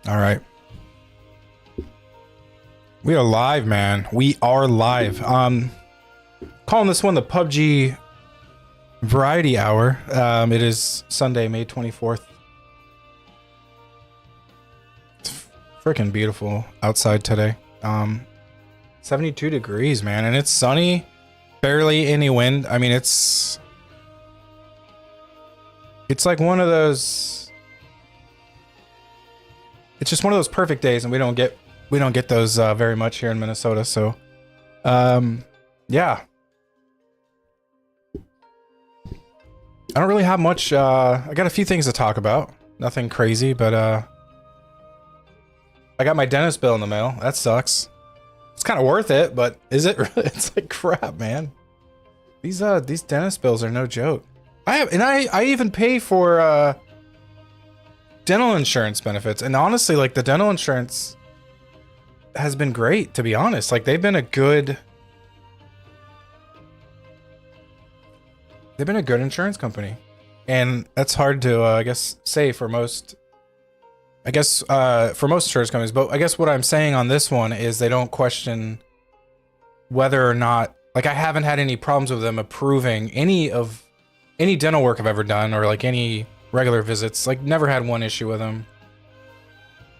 All right. We are live, man. We are live. Calling this one the PUBG Variety Hour. It is Sunday, May 24th. It's freaking beautiful outside today. 72 degrees, man, and it's sunny. Barely any wind. I mean, it's like one of those. It's just one of those perfect days, and we don't get those very much here in Minnesota. So, yeah. I don't really have much. I got a few things to talk about. Nothing crazy, but I got my dentist bill in the mail. That sucks. It's kind of worth it, but is it really? It's like crap, man. These dentist bills are no joke. I even pay for dental insurance benefits, and honestly, like, the dental insurance has been great, to be honest. Like, they've been a good insurance company, and that's hard to I guess say for most. I guess for most insurance companies, but I guess what I'm saying on this one is they don't question whether or not, like, I haven't had any problems with them approving any dental work I've ever done, or like any regular visits. Like, never had one issue with them.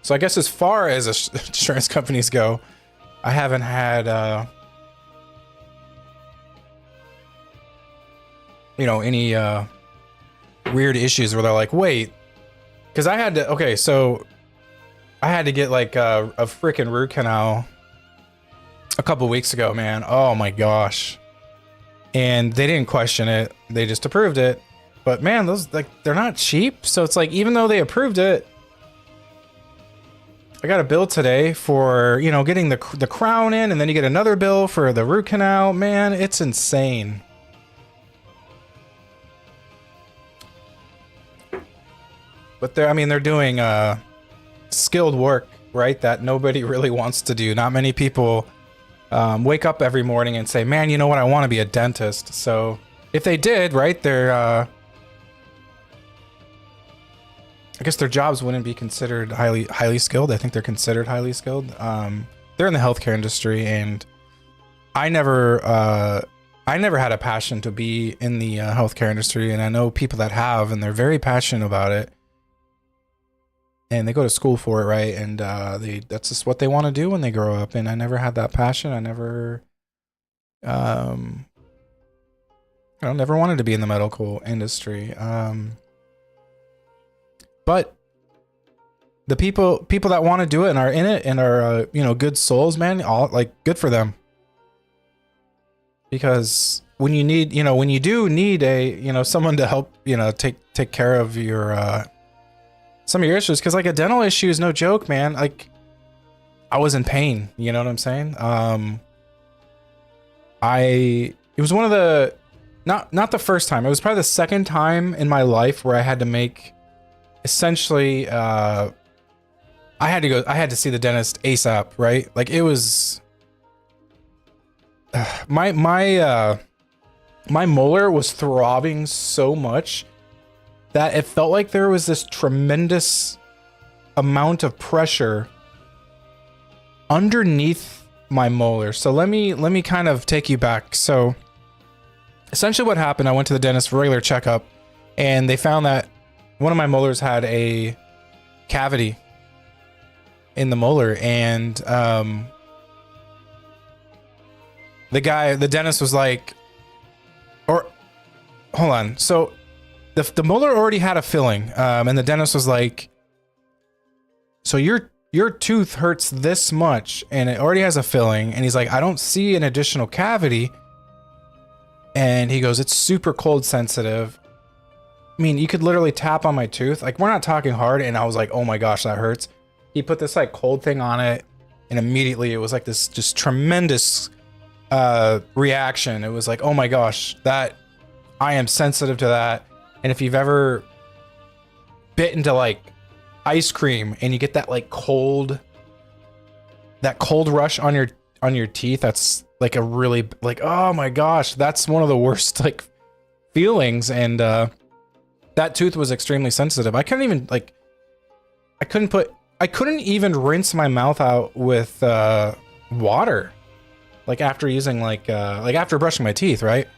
So I guess as far as insurance companies go, I haven't had any weird issues where they're like, wait. Because I had to get like a freaking root canal a couple weeks ago, man. Oh my gosh. And they didn't question it. They just approved it. But man, those, like, they're not cheap. So it's like, even though they approved it, I got a bill today for, getting the crown in, and then you get another bill for the root canal. Man, it's insane. But they're doing skilled work, right? That nobody really wants to do. Not many people wake up every morning and say, man, you know what? I want to be a dentist. So if they did, right, I guess their jobs wouldn't be considered highly skilled. I think they're considered highly skilled. They're in the healthcare industry, and I never had a passion to be in the healthcare industry, and I know people that have, and they're very passionate about it. And they go to school for it, right? And that's just what they want to do when they grow up. And I never had that passion. I never wanted to be in the medical industry. But the people that want to do it and are in it and are good souls, man, all, like, good for them. Because when you do need someone to help, take care of your some of your issues, because like a dental issue is no joke, man. Like, I was in pain, you know what I'm saying? It was one of the, not the first time, it was probably the second time in my life where I had to make, essentially, I had to see the dentist ASAP, right? Like, it was, my molar was throbbing so much that it felt like there was this tremendous amount of pressure underneath my molar. So let me kind of take you back. So essentially what happened, I went to the dentist for a regular checkup, and they found that one of my molars had a cavity in the molar, and the dentist was like, or hold on. So the molar already had a filling, and the dentist was like, so your tooth hurts this much, and it already has a filling. And he's like, I don't see an additional cavity. And he goes, it's super cold sensitive. I mean, you could literally tap on my tooth. Like, we're not talking hard. And I was like, oh my gosh, that hurts. He put this like cold thing on it, and immediately it was like this just tremendous reaction. It was like, oh my gosh, that I am sensitive to that. And if you've ever bit into like ice cream and you get that like cold rush on your teeth, that's like a really, like, oh my gosh, that's one of the worst like feelings. And that tooth was extremely sensitive. I couldn't even, like, I couldn't put I couldn't even rinse my mouth out with water, like after using like after brushing my teeth, right?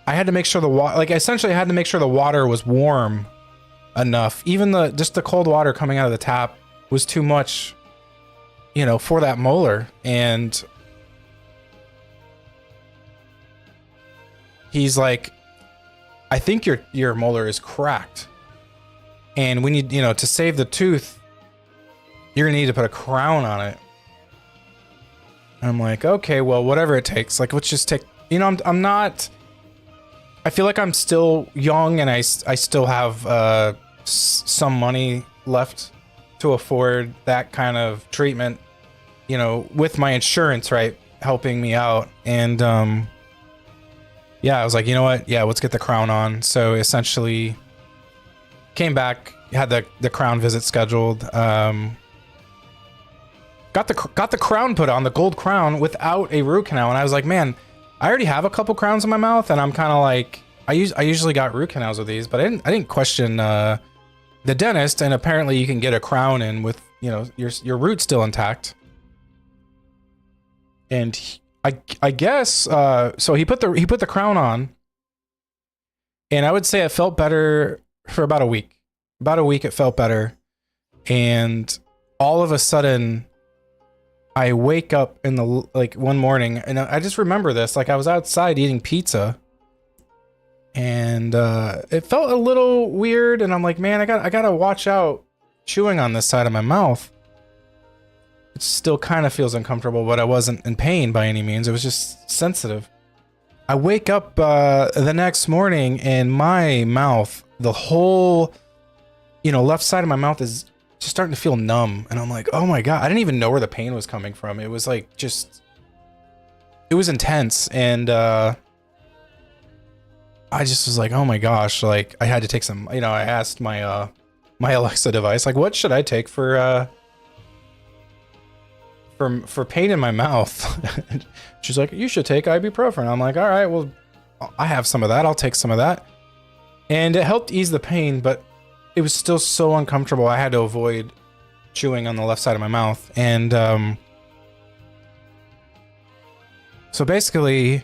I had to make sure the water, like essentially I had to make sure the water was warm enough. Even just the cold water coming out of the tap was too much, you know, for that molar. And he's like, I think your molar is cracked, and we need, you know, to save the tooth, you're gonna need to put a crown on it. And I'm like, okay, well, whatever it takes. Like, let's just take, you know, I'm not, I feel like I'm still young, and I still have some money left to afford that kind of treatment, you know, with my insurance, right, helping me out. And yeah, I was like, you know what? Yeah, let's get the crown on. So essentially came back, had the crown visit scheduled, got the crown put on, the gold crown, without a root canal. And I was like, man, I already have a couple crowns in my mouth, and I'm kind of like, I usually got root canals with these, but I didn't question the dentist. And apparently you can get a crown in with, you know, your root still intact. And I guess so he put the crown on, and I would say it felt better for about a week. About a week it felt better, and all of a sudden I wake up in the, like, one morning, and I just remember this, like I was outside eating pizza, and it felt a little weird, and I'm like, man, I gotta watch out chewing on this side of my mouth. It still kind of feels uncomfortable, but I wasn't in pain by any means. It was just sensitive. I wake up the next morning, and my mouth, the whole, you know, left side of my mouth is just starting to feel numb. And I'm like, oh my God, I didn't even know where the pain was coming from. It was like, just, it was intense. And I just was like, oh my gosh, like I had to take some, you know, I asked my my Alexa device, like, what should I take for pain in my mouth? She's like, you should take ibuprofen. I'm like, all right, well, I have some of that. I'll take some of that. And it helped ease the pain, but it was still so uncomfortable. I had to avoid chewing on the left side of my mouth. And so basically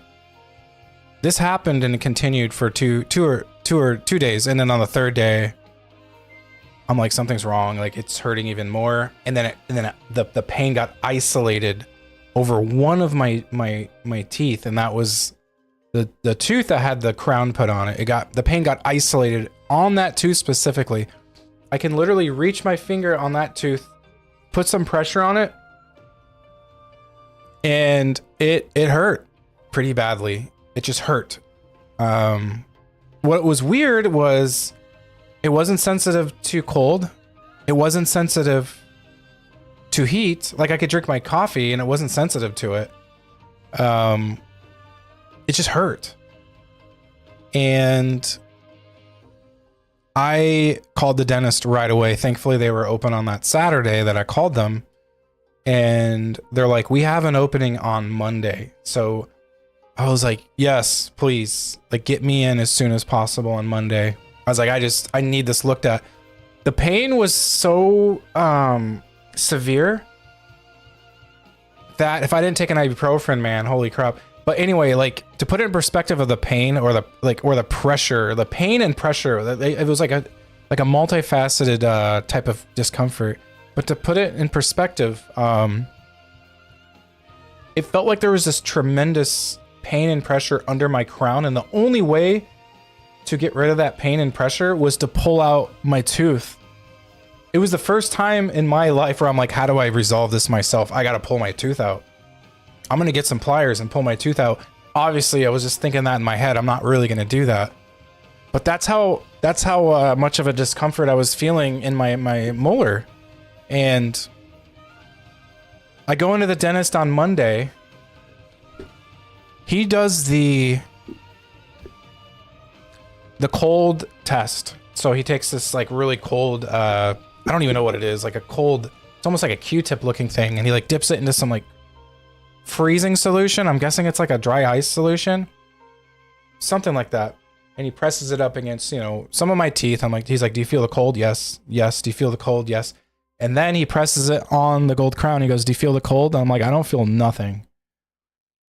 this happened, and it continued for two days. And then on the third day, I'm like, something's wrong. Like, it's hurting even more. And then the pain got isolated over one of my teeth, and that was the tooth that had the crown put on it. The pain got isolated on that tooth specifically. I can literally reach my finger on that tooth, put some pressure on it, and it hurt pretty badly. It just hurt. What was weird was, it wasn't sensitive to cold. It wasn't sensitive to heat. Like, I could drink my coffee and it wasn't sensitive to it. It just hurt. And I called the dentist right away. Thankfully, they were open on that Saturday that I called them. And they're like, we have an opening on Monday. So I was like, yes, please, like, get me in as soon as possible on Monday. I was like, I need this looked at. The pain was so severe that if I didn't take an ibuprofen, man, holy crap. But anyway, like, to put it in perspective of the pain, or the pressure, the pain and pressure, it was like a multifaceted type of discomfort. But to put it in perspective, it felt like there was this tremendous pain and pressure under my crown, and the only way to get rid of that pain and pressure was to pull out my tooth. It was the first time in my life where I'm like, how do I resolve this myself? I gotta pull my tooth out. I'm gonna get some pliers and pull my tooth out. Obviously, I was just thinking that in my head. I'm not really gonna do that. But that's how much of a discomfort I was feeling in my molar. And I go into the dentist on Monday. He does the cold test. So he takes this like really cold, I don't even know what it is, like a cold, it's almost like a Q-tip looking thing, and he like dips it into some like freezing solution. I'm guessing it's like a dry ice solution, something like that. And he presses it up against, you know, some of my teeth. I'm like, he's like, do you feel the cold? Yes. Yes. Do you feel the cold? Yes. And then he presses it on the gold crown. He goes, "Do you feel the cold?" I'm like, "I don't feel nothing."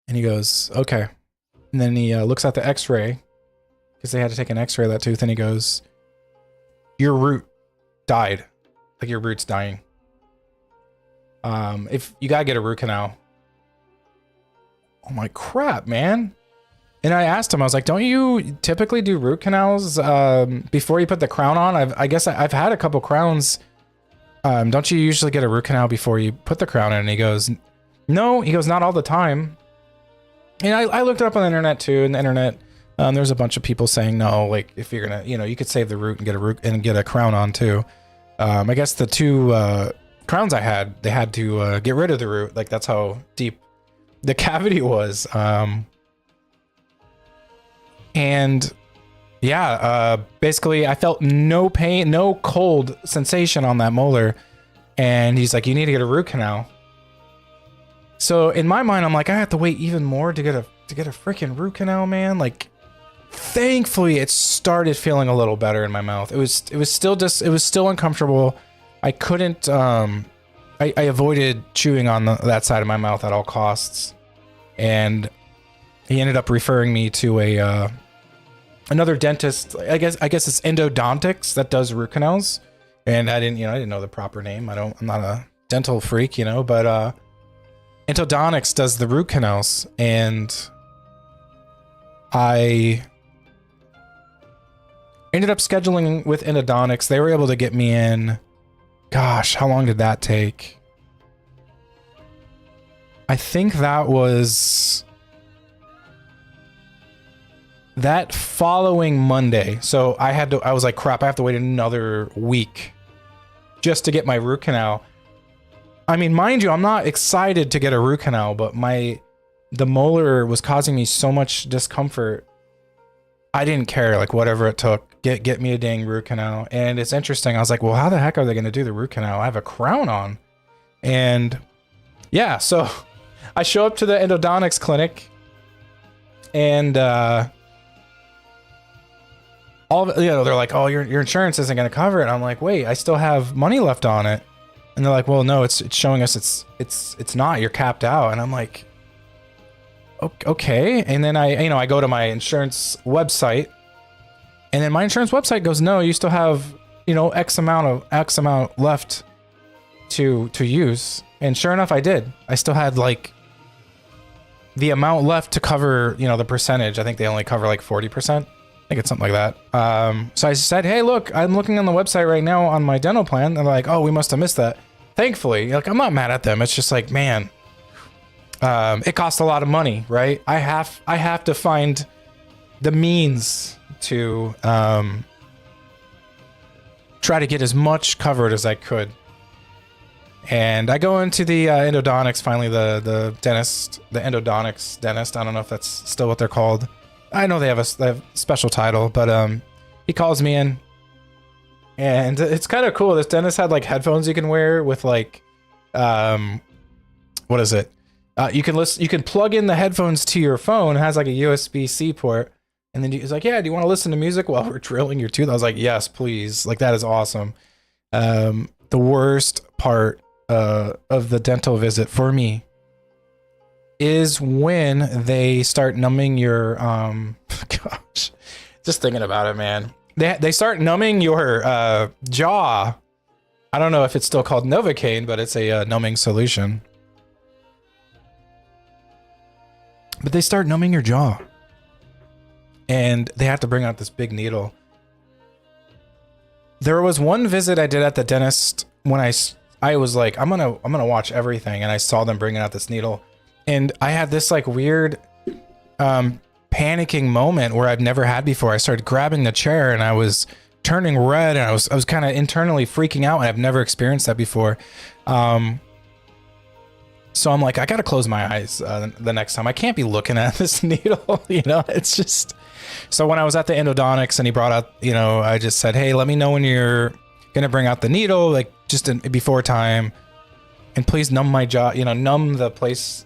And he goes, "Okay." And then he looks at the x-ray, because they had to take an x-ray of that tooth, and he goes, "Your root died. Like, your root's dying. If you gotta get a root canal." I'm like, crap, man. And I asked him, I was like, "Don't you typically do root canals before you put the crown on?" I guess I've had a couple crowns. Don't you usually get a root canal before you put the crown in? And he goes, "No." He goes, "Not all the time." And I looked it up on the internet too. And the internet, there's a bunch of people saying no. Like, if you're gonna, you could save the root and get a crown on too. I guess the two crowns I had, they had to get rid of the root. Like, that's how deep the cavity was. And yeah, basically I felt no pain, no cold sensation on that molar. And he's like, "You need to get a root canal." So in my mind, I'm like, I have to wait even more to get a freaking root canal, man. Like, thankfully it started feeling a little better in my mouth. It was still uncomfortable. I couldn't, I avoided chewing on that side of my mouth at all costs. And he ended up referring me to another dentist. I guess it's endodontics that does root canals. And I didn't know the proper name. I'm not a dental freak, but endodontics does the root canals. And I ended up scheduling with endodontics. They were able to get me in. Gosh, how long did that take? I think that was that following Monday. So I was like, crap, I have to wait another week just to get my root canal. I mean, mind you, I'm not excited to get a root canal, but the molar was causing me so much discomfort. I didn't care, like, whatever it took. Get me a dang root canal. And it's interesting. I was like, well, how the heck are they going to do the root canal? I have a crown on. And yeah, so I show up to the endodontics clinic, and they're like, "Oh, your insurance isn't going to cover it." I'm like, "Wait, I still have money left on it." And they're like, "Well, no, it's showing us it's not. You're capped out." And I'm like, "Okay." And then I go to my insurance website, and then my insurance website goes, "No, you still have, X amount left to use." And sure enough, I did. I still had like the amount left to cover, the percentage. I think they only cover like 40%. I think it's something like that. So I said, "Hey, look, I'm looking on the website right now on my dental plan." And they're like, "Oh, we must have missed that." Thankfully, like, I'm not mad at them. It's just like, man, it costs a lot of money, right? I have to find the means to try to get as much covered as I could. And I go into the endodontics, finally, the dentist, the endodontics dentist. I don't know if that's still what they're called. I know they have a special title, but he calls me in, and it's kind of cool. This dentist had like headphones you can wear with like, what is it? You can plug in the headphones to your phone. It has like a USB-C port, and then he's like, "Yeah, do you want to listen to music while we're drilling your tooth?" I was like, "Yes, please." Like, that is awesome. The worst part of the dental visit for me is when they start numbing your gosh, just thinking about it, man. They start numbing your jaw. I don't know if it's still called Novocaine, but it's a numbing solution. But they start numbing your jaw, and they have to bring out this big needle. There was one visit I did at the dentist when I was like, I'm gonna watch everything, and I saw them bringing out this needle, and I had this like weird panicking moment where I've never had before. I started grabbing the chair, and I was turning red, and I was kind of internally freaking out, and I've never experienced that before. So I'm like, I gotta close my eyes the next time. I can't be looking at this needle, it's just. So when I was at the endodontics and he brought out, I just said, "Hey, let me know when you're gonna bring out the needle, like just before time, and please numb my jaw, numb the place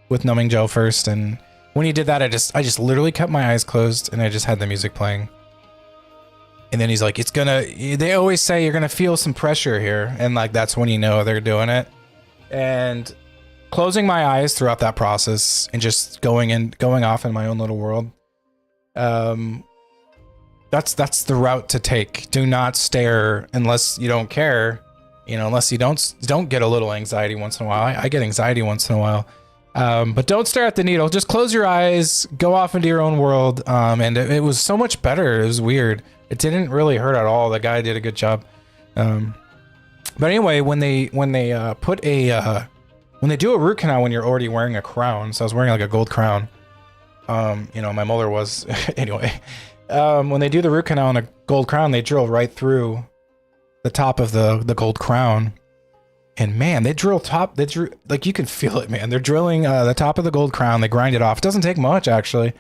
with numbing gel first." And when he did that, I just literally kept my eyes closed, and I just had the music playing. And then he's like, it's gonna, they always say you're gonna feel some pressure here. And like, that's when you know they're doing it. And closing my eyes throughout that process and just going off in my own little world. That's the route to take. Do not stare unless you don't care, you know, unless you don't get a little anxiety once in a while. I get anxiety once in a while. But don't stare at the needle. Just close your eyes, go off into your own world. And it was so much better. It was weird. It didn't really hurt at all. The guy did a good job. But anyway, when they do a root canal when you're already wearing a crown, so I was wearing like a gold crown. You know, my molar was anyway. When they do the root canal on a gold crown, they drill right through the top of the gold crown. And man, they drill like you can feel it, man. They're drilling the top of the gold crown. They grind it off. It doesn't take much, actually,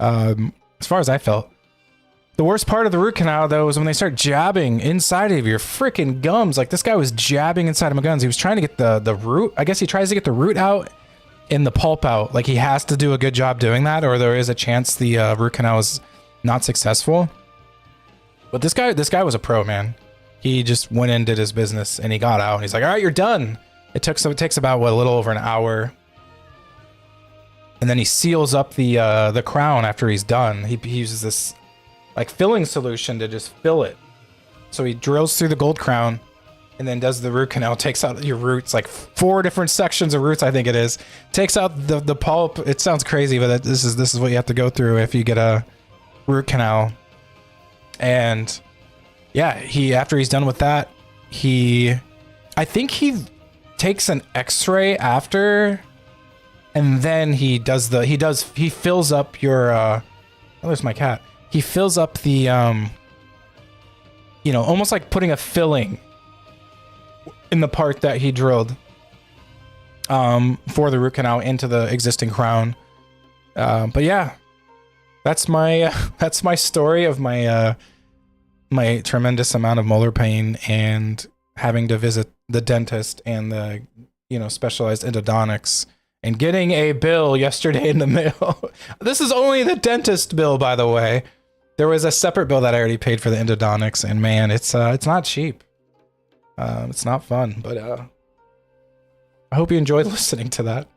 as far as I felt. The worst part of the root canal, though, is when they start jabbing inside of your freaking gums. Like, this guy was jabbing inside of my gums. He was trying to get the root. I guess he tries to get the root out and the pulp out. Like, he has to do a good job doing that, or there is a chance the root canal is not successful. But this guy was a pro, man. He just went in, did his business, and he got out. And he's like, all right, you're done. It takes about, what, a little over an hour. And then he seals up the crown after he's done. He uses this like filling solution to just fill it. So he drills through the gold crown and then does the root canal, takes out your roots, like 4 different sections of roots, I think it is. Takes out the pulp. It sounds crazy, but this is what you have to go through if you get a root canal. And yeah, after he's done with that, I think he takes an x-ray after, and then he fills up your oh, there's my cat. He fills up the, you know, almost like putting a filling in the part that he drilled for the root canal into the existing crown. But yeah, that's my story of my my tremendous amount of molar pain and having to visit the dentist and the, you know, specialized endodontics. And getting a bill yesterday in the mail. This is only the dentist bill, by the way. There was a separate bill that I already paid for the endodontics, and man, it's not cheap. It's not fun, but I hope you enjoyed listening to that.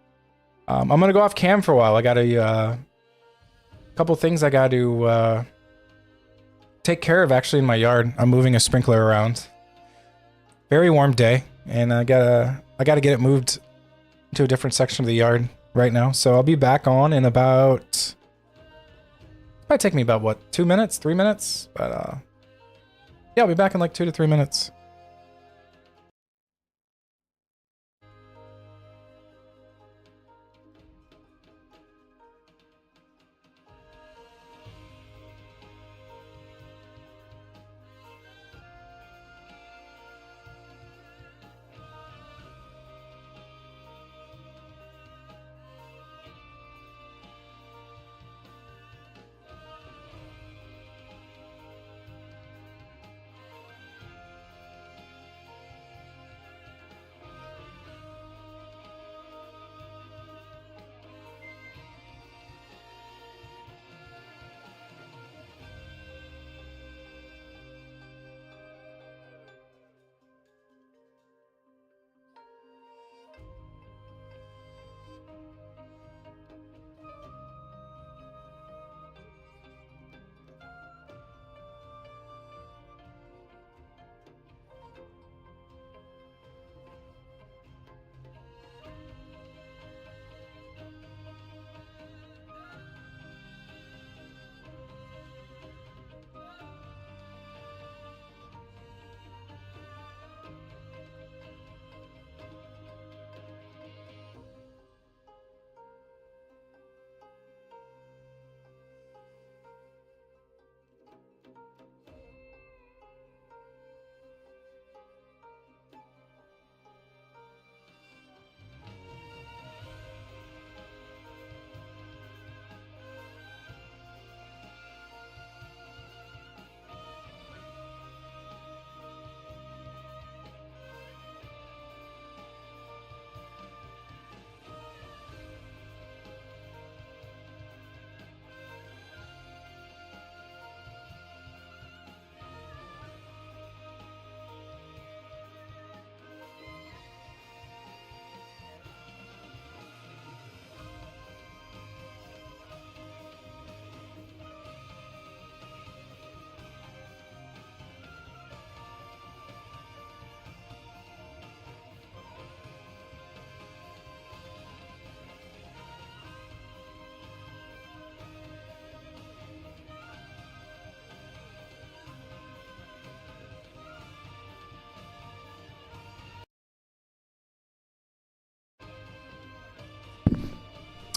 I'm gonna go off cam for a while. I got a couple things I got to take care of actually in my yard. I'm moving a sprinkler around. Very warm day, and I gotta get it moved to a different section of the yard right now. So I'll be back on in about, might take me about what, 2 minutes, 3 minutes, but yeah, I'll be back in like 2 to 3 minutes.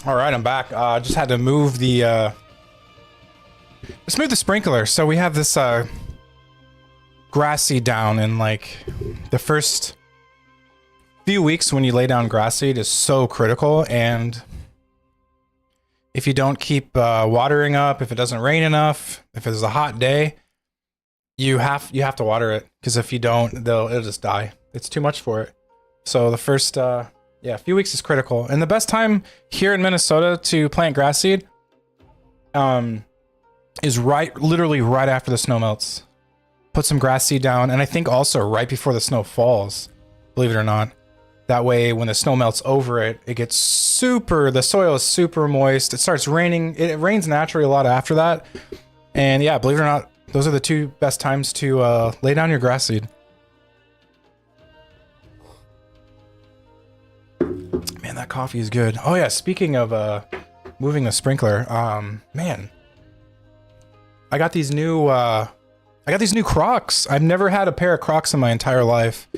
All right, I'm back. Just had to move the let's move the sprinkler. So we have this grass seed down, and like the first few weeks when you lay down grass seed is so critical, and if you don't keep watering up, if it doesn't rain enough, if it's a hot day, you have to water it, because if you don't, it'll just die. It's too much for it. So the first few weeks is critical. And the best time here in Minnesota to plant grass seed is literally right after the snow melts. Put some grass seed down, and I think also right before the snow falls, believe it or not. That way, when the snow melts over it, it gets the soil is super moist. It starts raining. It rains naturally a lot after that. And yeah, believe it or not, those are the two best times to lay down your grass seed. Man, that coffee is good. Oh yeah, speaking of moving the sprinkler, man, I got these new Crocs. I've never had a pair of Crocs in my entire life.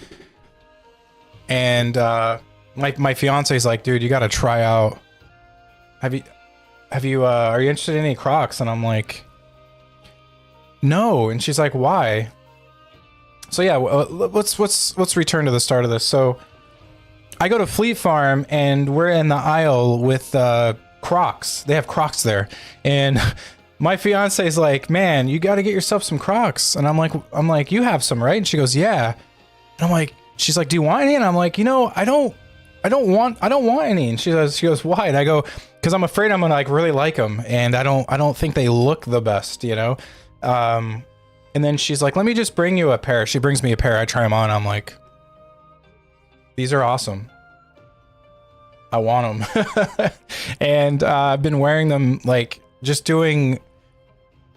And my fiance's like, dude, you gotta try out. Are you interested in any Crocs? And I'm like, no. And she's like, why? So yeah, let's return to the start of this. So I go to Fleet Farm, and we're in the aisle with Crocs. They have Crocs there, and my fiance is like, man, you got to get yourself some Crocs. And I'm like, you have some, right? And she goes, yeah. And I'm like, she's like, do you want any? And I'm like, I don't want any. And she goes, why? And I go, because I'm afraid I'm gonna like really like them, and I don't think they look the best, And then she's like, let me just bring you a pair. She brings me a pair. I try them on. I'm like, these are awesome. I want them. And I've been wearing them, like just doing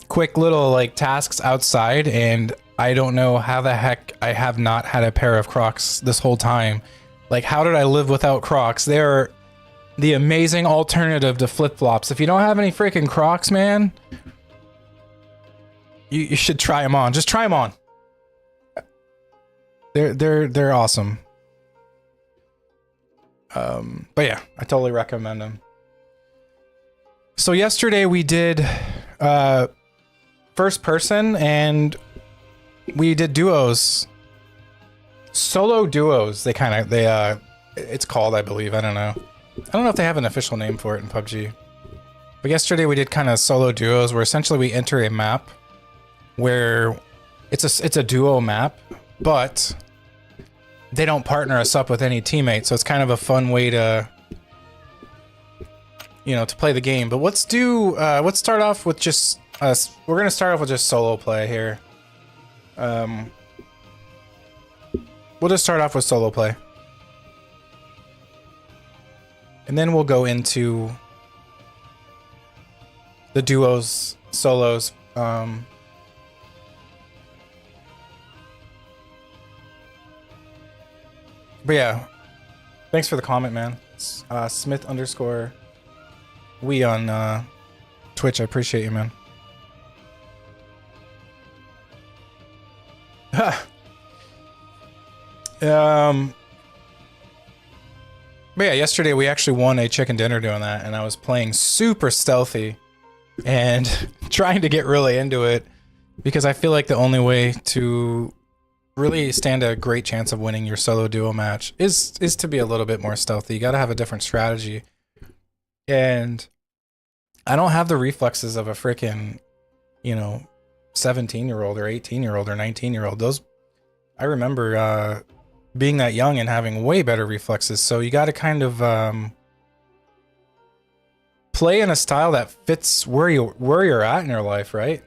quick little like tasks outside, and I don't know how the heck I have not had a pair of Crocs this whole time. Like, how did I live without Crocs? They're the amazing alternative to flip-flops. If you don't have any freaking Crocs, man, you should try them on. Just try them on. They're awesome. But yeah, I totally recommend them. So yesterday we did first person, and we did duos, solo duos. It's called, I believe. I don't know if they have an official name for it in PUBG. But yesterday we did kind of solo duos, where essentially we enter a map where it's a duo map, but they don't partner us up with any teammates. So it's kind of a fun way to, to play the game. But let's start off with just us. We're gonna start off with just solo play here. We'll just start off with solo play, and then we'll go into the duos, solos. But yeah, thanks for the comment, man. It's, Smith_we on Twitch. I appreciate you, man. But yeah, yesterday we actually won a chicken dinner doing that, and I was playing super stealthy and trying to get really into it, because I feel like the only way to really stand a great chance of winning your solo duo match is to be a little bit more stealthy. You got to have a different strategy, and I don't have the reflexes of a freaking 17-year-old or 18-year-old or 19-year-old. Those, I remember being that young and having way better reflexes. So you got to kind of play in a style that fits where you're at in your life, right?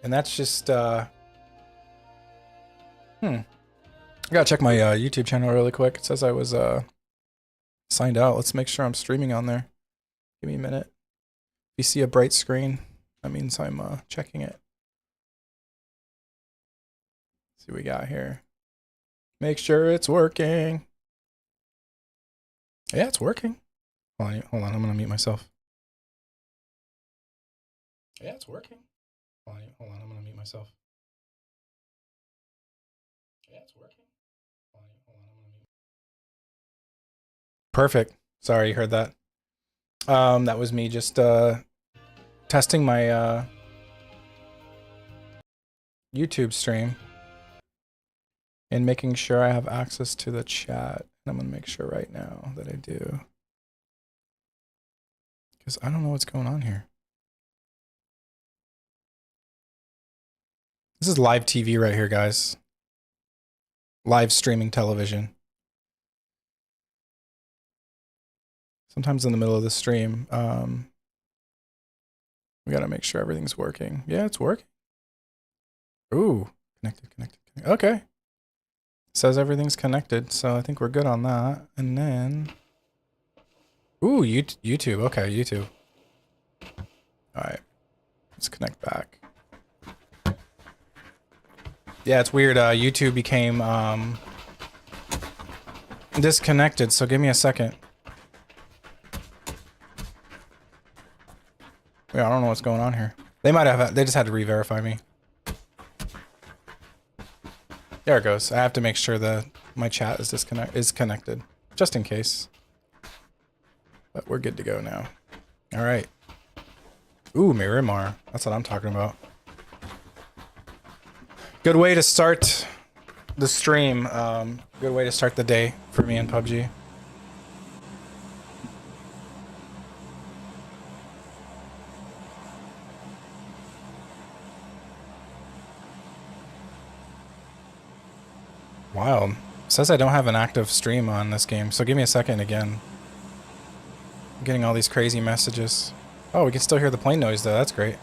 And that's just I gotta check my YouTube channel really quick. It says I was signed out. Let's make sure I'm streaming on there. Give me a minute. If you see a bright screen, that means I'm checking it. Let's see what we got here. Make sure it's working. Yeah, it's working. Hold on, I'm gonna mute myself. Yeah, it's working. Hold on, I'm gonna mute myself. Yeah, it's working. Hold on, I'm gonna mute. Perfect. Sorry, you heard that. That was me just testing my YouTube stream and making sure I have access to the chat. I'm gonna make sure right now that I do, because I don't know what's going on here. This is live TV right here, guys. Live streaming television. Sometimes in the middle of the stream, we gotta make sure everything's working. Yeah, it's working. Ooh, connected. Okay. It says everything's connected, so I think we're good on that. And then, ooh, YouTube. Okay, YouTube. All right, let's connect back. Yeah, it's weird. YouTube became disconnected, so give me a second. Yeah, I don't know what's going on here. They might have. They just had to re-verify me. There it goes. I have to make sure that my chat is connected, just in case. But we're good to go now. All right. Ooh, Miramar. That's what I'm talking about. Good way to start the stream. Good way to start the day for me in PUBG. Wild. It says I don't have an active stream on this game, so give me a second again. I'm getting all these crazy messages. Oh, we can still hear the plane noise though. That's great.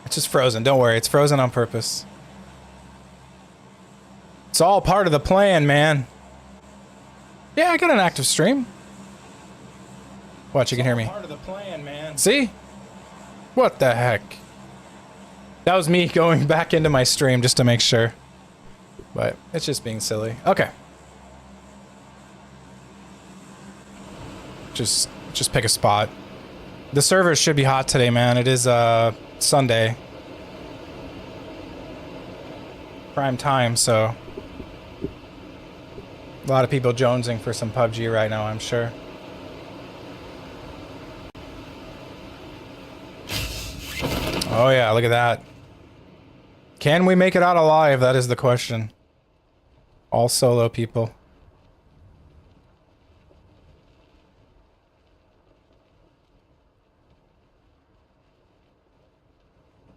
It's just frozen. Don't worry. It's frozen on purpose. It's all part of the plan, man. Yeah, I got an active stream. Watch, you can hear me. Part of the plan, man. See? What the heck? That was me going back into my stream just to make sure. But it's just being silly. Okay. Just pick a spot. The servers should be hot today, man. It is Sunday. Prime time, so a lot of people jonesing for some PUBG right now, I'm sure. Oh yeah, look at that. Can we make it out alive? That is the question. All solo people.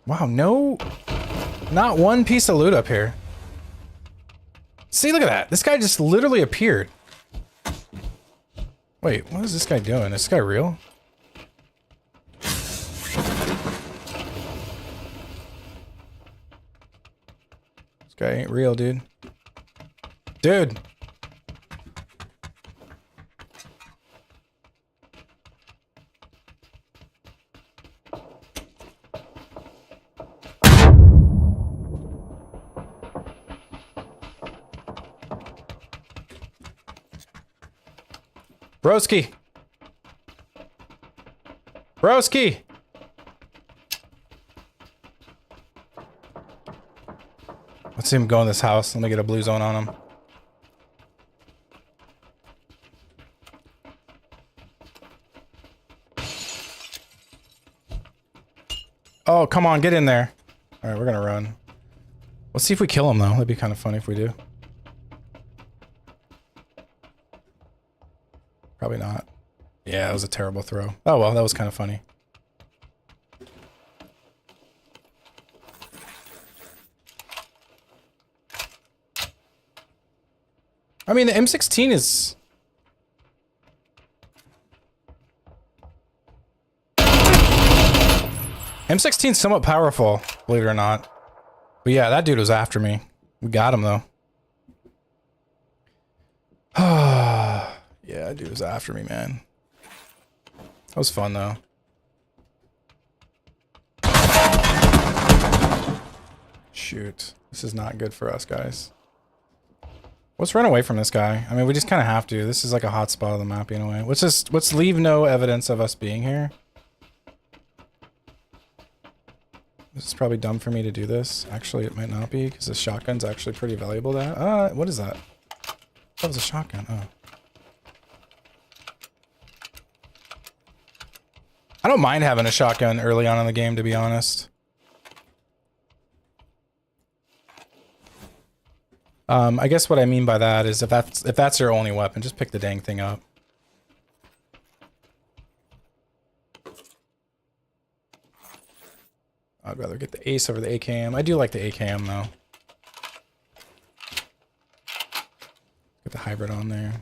Wow, no... Not one piece of loot up here. See, look at that. This guy just literally appeared. Wait, what is this guy doing? Is this guy real? This guy ain't real, dude. Dude! Broski! Broski! Let's see him go in this house. Let me get a blue zone on him. Oh, come on, get in there. Alright, we're gonna run. Let's see if we kill him, though. That'd be kind of funny if we do. Probably not. Yeah, that was a terrible throw. Oh well, that was kind of funny. I mean, the M16 is... M16 is somewhat powerful, believe it or not. But yeah, that dude was after me. We got him, though. Yeah, that dude was after me, man. That was fun, though. Shoot. This is not good for us, guys. Let's run away from this guy. I mean, we just kind of have to. This is like a hot spot of the map, in a way. Let's leave no evidence of us being here. This is probably dumb for me to do this. Actually, it might not be, because the shotgun's actually pretty valuable to... what is that? That was a shotgun. Oh. I don't mind having a shotgun early on in the game, to be honest. I guess what I mean by that is if that's your only weapon, just pick the dang thing up. I'd rather get the Ace over the AKM. I do like the AKM though. Get the hybrid on there.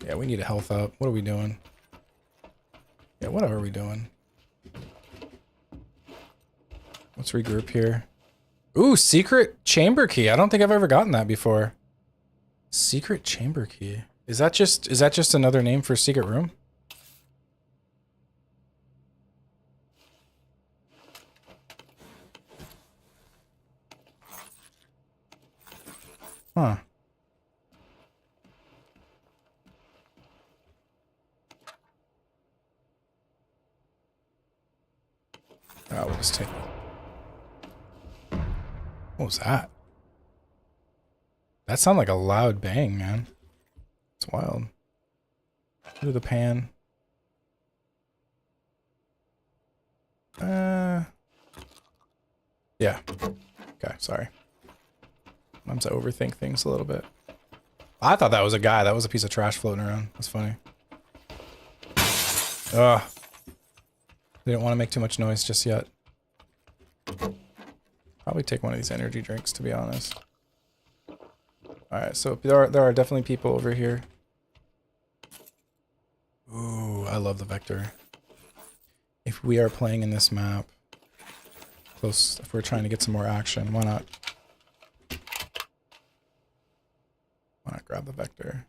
Yeah, we need a health up. What are we doing? Yeah, what are we doing? Let's regroup here. Ooh, secret chamber key. I don't think I've ever gotten that before. Secret chamber key. Is that just another name for secret room? Huh. Oh, we'll just take it. What was that? That sounded like a loud bang, man. It's wild. Do the pan. Yeah. Okay, sorry. Sometimes I overthink things a little bit. I thought that was a guy. That was a piece of trash floating around. That's funny. Ugh. Didn't want to make too much noise just yet. Probably take one of these energy drinks, to be honest. Alright, so there are definitely people over here. Ooh, I love the vector. If we are playing in this map, close, if we're trying to get some more action, why not? Why not grab the vector?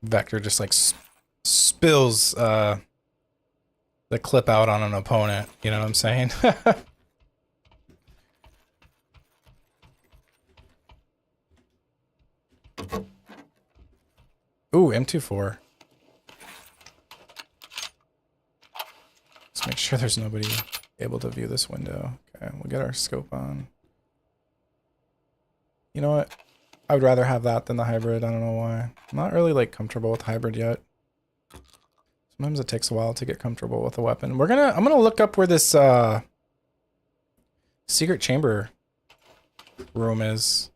Vector just like spills the clip out on an opponent, you know what I'm saying? Ooh, M24. Let's make sure there's nobody able to view this window. Okay, we'll get our scope on. You know what? I would rather have that than the hybrid. I don't know why. I'm not really like comfortable with hybrid yet. Sometimes it takes a while to get comfortable with a weapon. I'm gonna look up where this secret chamber room is.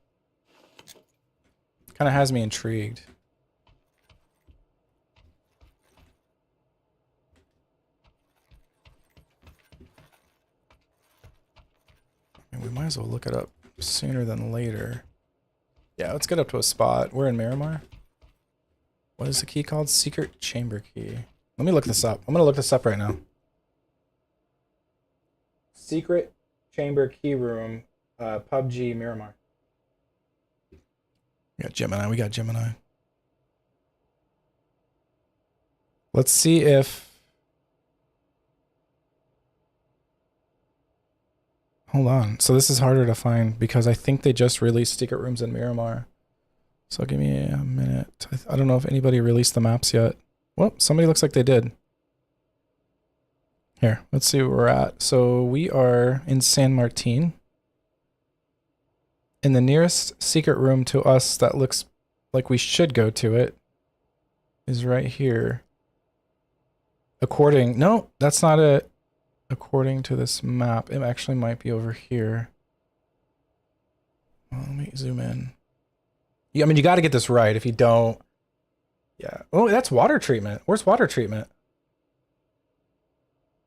Kind of has me intrigued. And we might as well look it up sooner than later. Yeah, let's get up to a spot. We're in Miramar. What is the key called? Secret chamber key. Let me look this up. I'm gonna look this up right now. Secret chamber key room, PUBG Miramar. We got Gemini. We got Gemini. Let's see if... Hold on. So this is harder to find because I think they just released secret rooms in Miramar. So give me a minute. I don't know if anybody released the maps yet. Well, somebody looks like they did. Here, let's see where we're at. So we are in San Martin. And the nearest secret room to us that looks like we should go to it is right here. No, that's not it. According to this map, it actually might be over here. Well, let me zoom in. Yeah, I mean, you got to get this right. If you don't, yeah. Oh, that's water treatment. Where's water treatment?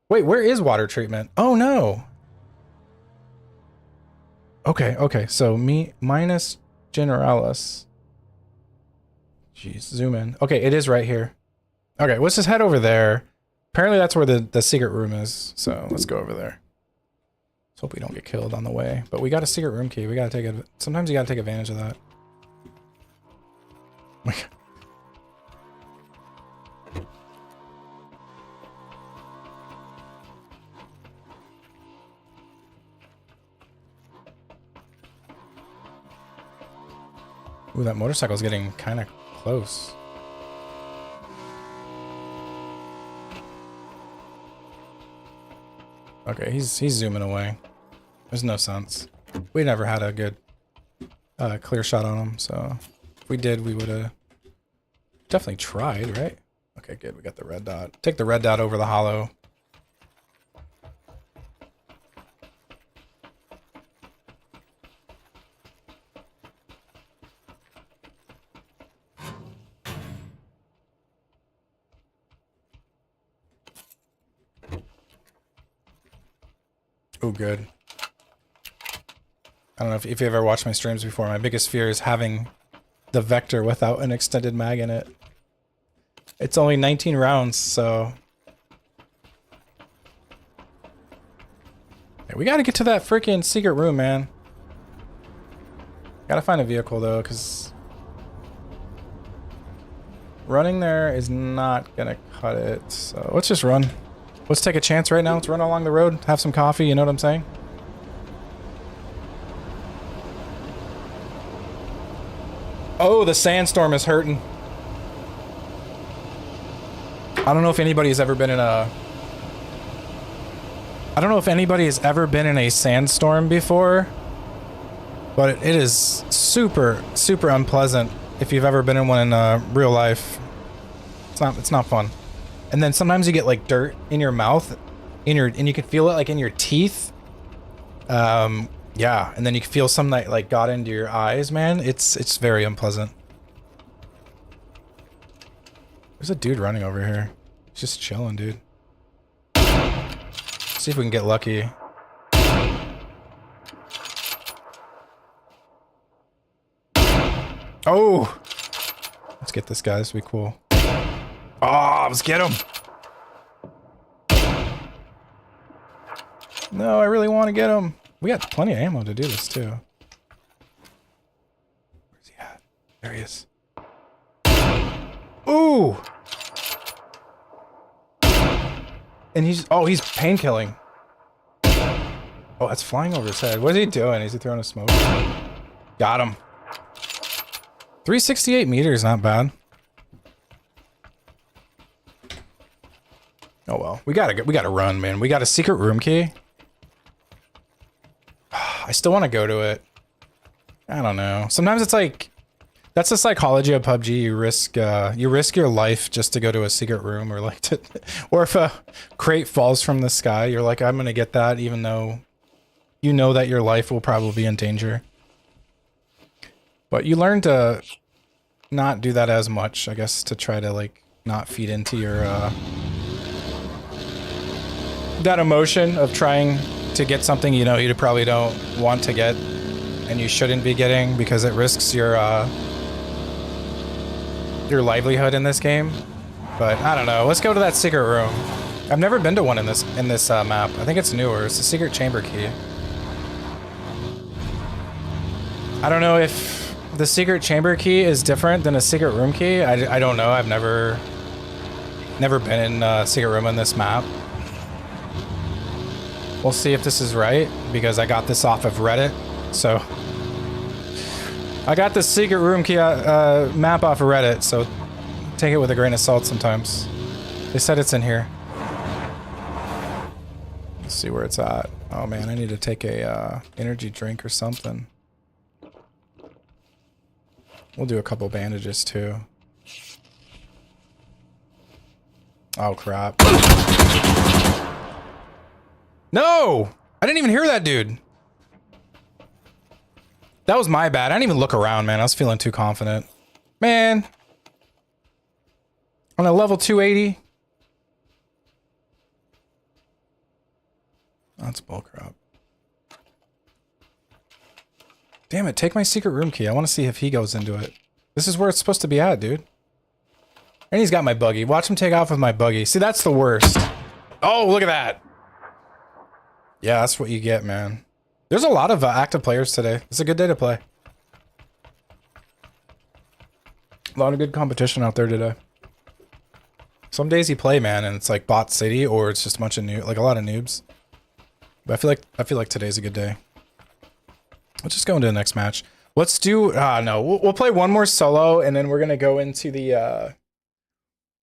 Wait, where is water treatment? Oh no. Okay. So minus Generalis. Jeez, zoom in. Okay, it is right here. Okay, let's just head over there. Apparently that's where the secret room is, so let's go over there. Let's hope we don't get killed on the way. But we got a secret room key. We gotta take it. Sometimes you gotta take advantage of that. Ooh, that motorcycle's getting kind of close. Okay, he's zooming away. There's no sense. We never had a good clear shot on him. So if we did, we would have definitely tried, right? Okay, good. We got the red dot. Take the red dot over the hollow. Oh, good. I don't know if you've ever watched my streams before. My biggest fear is having the Vector without an extended mag in it. It's only 19 rounds, so... Yeah, we gotta get to that freaking secret room, man. Gotta find a vehicle, though, because... running there is not gonna cut it, so let's just run. Let's take a chance right now. Let's run along the road, have some coffee, you know what I'm saying? Oh, the sandstorm is hurting. I don't know if anybody's ever been in a... I don't know if anybody has ever been in a sandstorm before, but it is super, super unpleasant if you've ever been in one in real life. It's not fun. And then sometimes you get like dirt in your mouth, and you can feel it like in your teeth. Yeah, and then you can feel some that like got into your eyes, man. It's very unpleasant. There's a dude running over here. He's just chilling, dude. See if we can get lucky. Oh! Let's get this guy. This will be cool. Oh, let's get him! No, I really want to get him. We got plenty of ammo to do this, too. Where's he at? There he is. Ooh! And he's pain killing. Oh, that's flying over his head. What is he doing? Is he throwing a smoke? Got him. 368 meters, not bad. Oh well, we gotta run, man. We got a secret room key. I still want to go to it. I don't know. Sometimes it's like, that's the psychology of PUBG. You risk your life just to go to a secret room, or like to, or if a crate falls from the sky, you're like, I'm gonna get that, even though you know that your life will probably be in danger. But you learn to not do that as much, I guess, to try to like not feed into your that emotion of trying to get something you know you probably don't want to get and you shouldn't be getting, because it risks your livelihood in this game. But I don't know. Let's go to that secret room. I've never been to one in this map. I think it's newer. It's a secret chamber key. I don't know if the secret chamber key is different than a secret room key. I don't know. I've never been in a secret room in this map. We'll see if this is right, because I got this off of Reddit. So I got the secret room key map off of Reddit, so take it with a grain of salt sometimes. They said it's in here. Let's see where it's at. Oh man, I need to take a energy drink or something. We'll do a couple bandages too. Oh crap. No! I didn't even hear that dude. That was my bad. I didn't even look around, man. I was feeling too confident. Man. On a level 280. That's bullcrap. Damn it, take my secret room key. I want to see if he goes into it. This is where it's supposed to be at, dude. And he's got my buggy. Watch him take off with my buggy. See, that's the worst. Oh, look at that. Yeah, that's what you get, man. There's a lot of active players today. It's a good day to play. A lot of good competition out there today. Some days you play, man, and it's like bot city, or it's just a bunch of like a lot of noobs. But I feel like today's a good day. Let's just go into the next match. Let's do no, we'll play one more solo, and then we're gonna go into the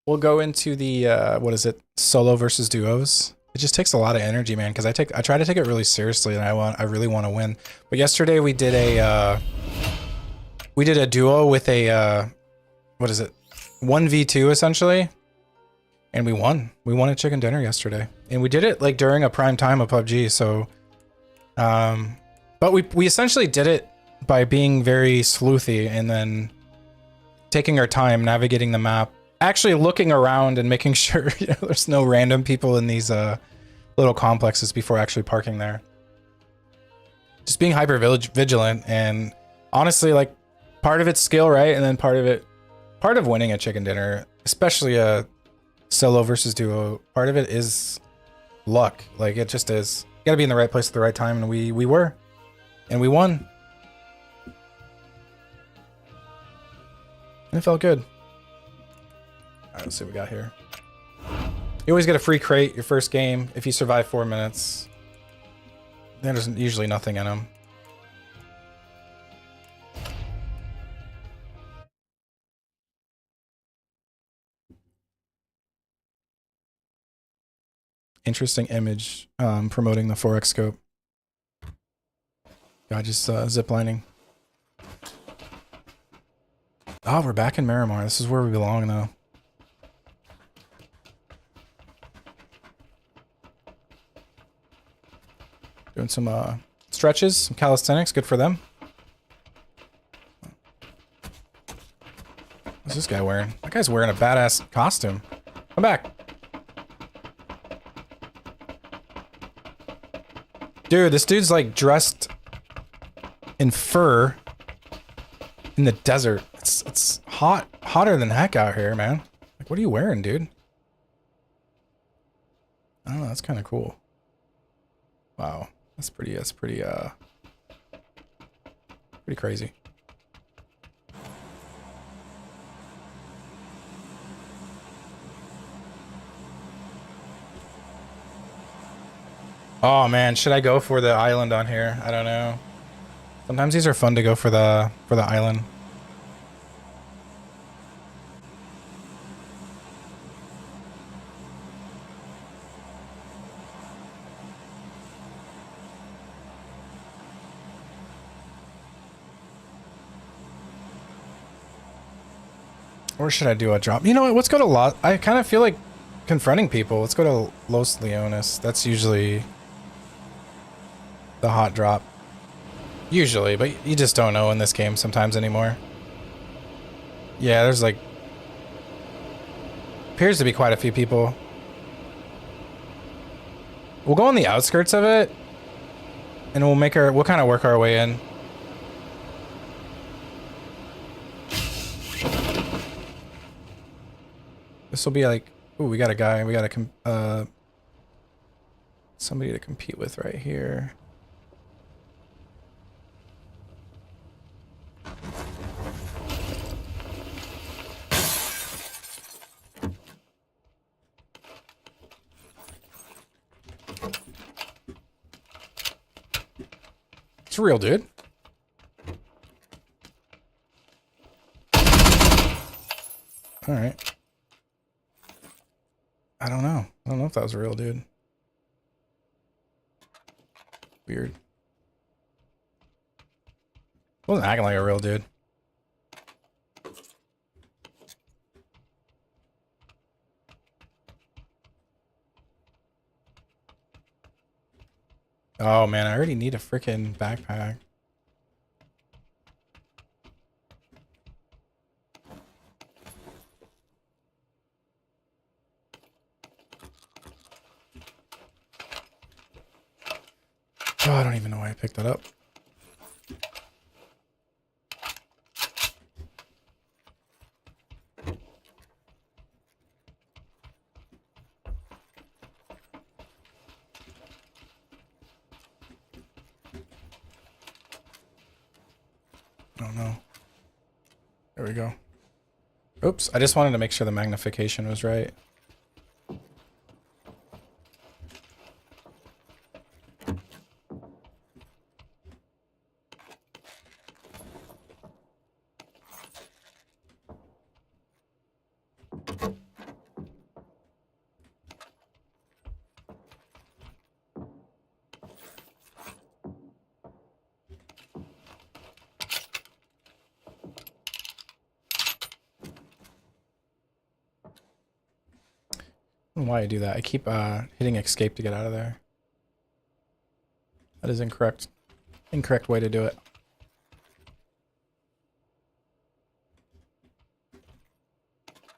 we'll go into the what is it? Solo versus duos. It just takes a lot of energy, man, because I try to take it really seriously, and I really want to win. But yesterday we did a we did a duo with a what is it? 1v2 essentially. And we won. We won a chicken dinner yesterday. And we did it like during a prime time of PUBG, so but we essentially did it by being very sleuthy and then taking our time navigating the map, actually looking around and making sure there's no random people in these little complexes before actually parking there. Just being hyper vigilant, and honestly, like, part of it's skill, right? And then part of winning a chicken dinner, especially a solo versus duo, part of it is luck. Like, it just is. You gotta be in the right place at the right time, and we were. And we won. And it felt good. Alright, let's see what we got here. You always get a free crate your first game if you survive 4 minutes. There's usually nothing in them. Interesting image promoting the 4X scope. Guy just ziplining. Oh, we're back in Miramar. This is where we belong, though. Doing some stretches, some calisthenics. Good for them. What's this guy wearing? That guy's wearing a badass costume. Come back. Dude, this dude's like dressed in fur in the desert. It's hot, hotter than heck out here, man. Like, what are you wearing, dude? I don't know, that's kind of cool. Wow, that's pretty crazy. Oh man, should I go for the island on here? I don't know. Sometimes these are fun to go for the island. Or should I do a drop? You know what? Let's go to Los. I kind of feel like confronting people. Let's go to Los Leones. That's usually the hot drop. Usually, but you just don't know in this game sometimes anymore. Yeah, there's like... appears to be quite a few people. We'll go on the outskirts of it. And we'll kind of work our way in. This will be like... ooh, we got a guy. We got somebody to compete with right here. It's real, dude. All right. I don't know. I don't know if that was a real dude. Weird. Wasn't acting like a real dude. Oh man, I already need a freaking backpack. Oh, I don't even know why I picked that up. Oh no. There we go. Oops, I just wanted to make sure the magnification was right. don't know why I do that. I keep hitting escape to get out of there. That is incorrect. Incorrect way to do it.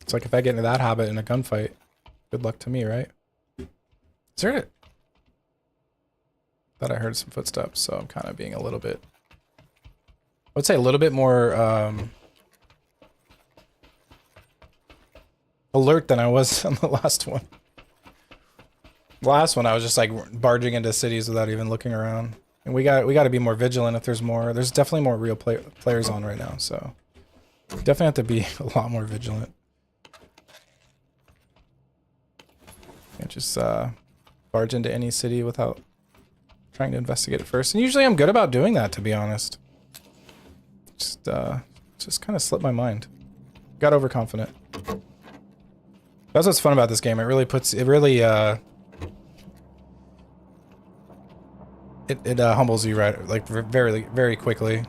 It's like if I get into that habit in a gunfight, good luck to me, right? Is there a... Thought I heard some footsteps, so I'm kind of being a little bit... I would say a little bit more alert than I was on the last one. The last one I was just like barging into cities without even looking around. And we got to be more vigilant if there's more. There's definitely more real players on right now, so definitely have to be a lot more vigilant. Can't just barge into any city without trying to investigate it first. And usually I'm good about doing that, to be honest. Just kind of slipped my mind. Got overconfident. That's what's fun about this game. It really it humbles you right, like very, very quickly.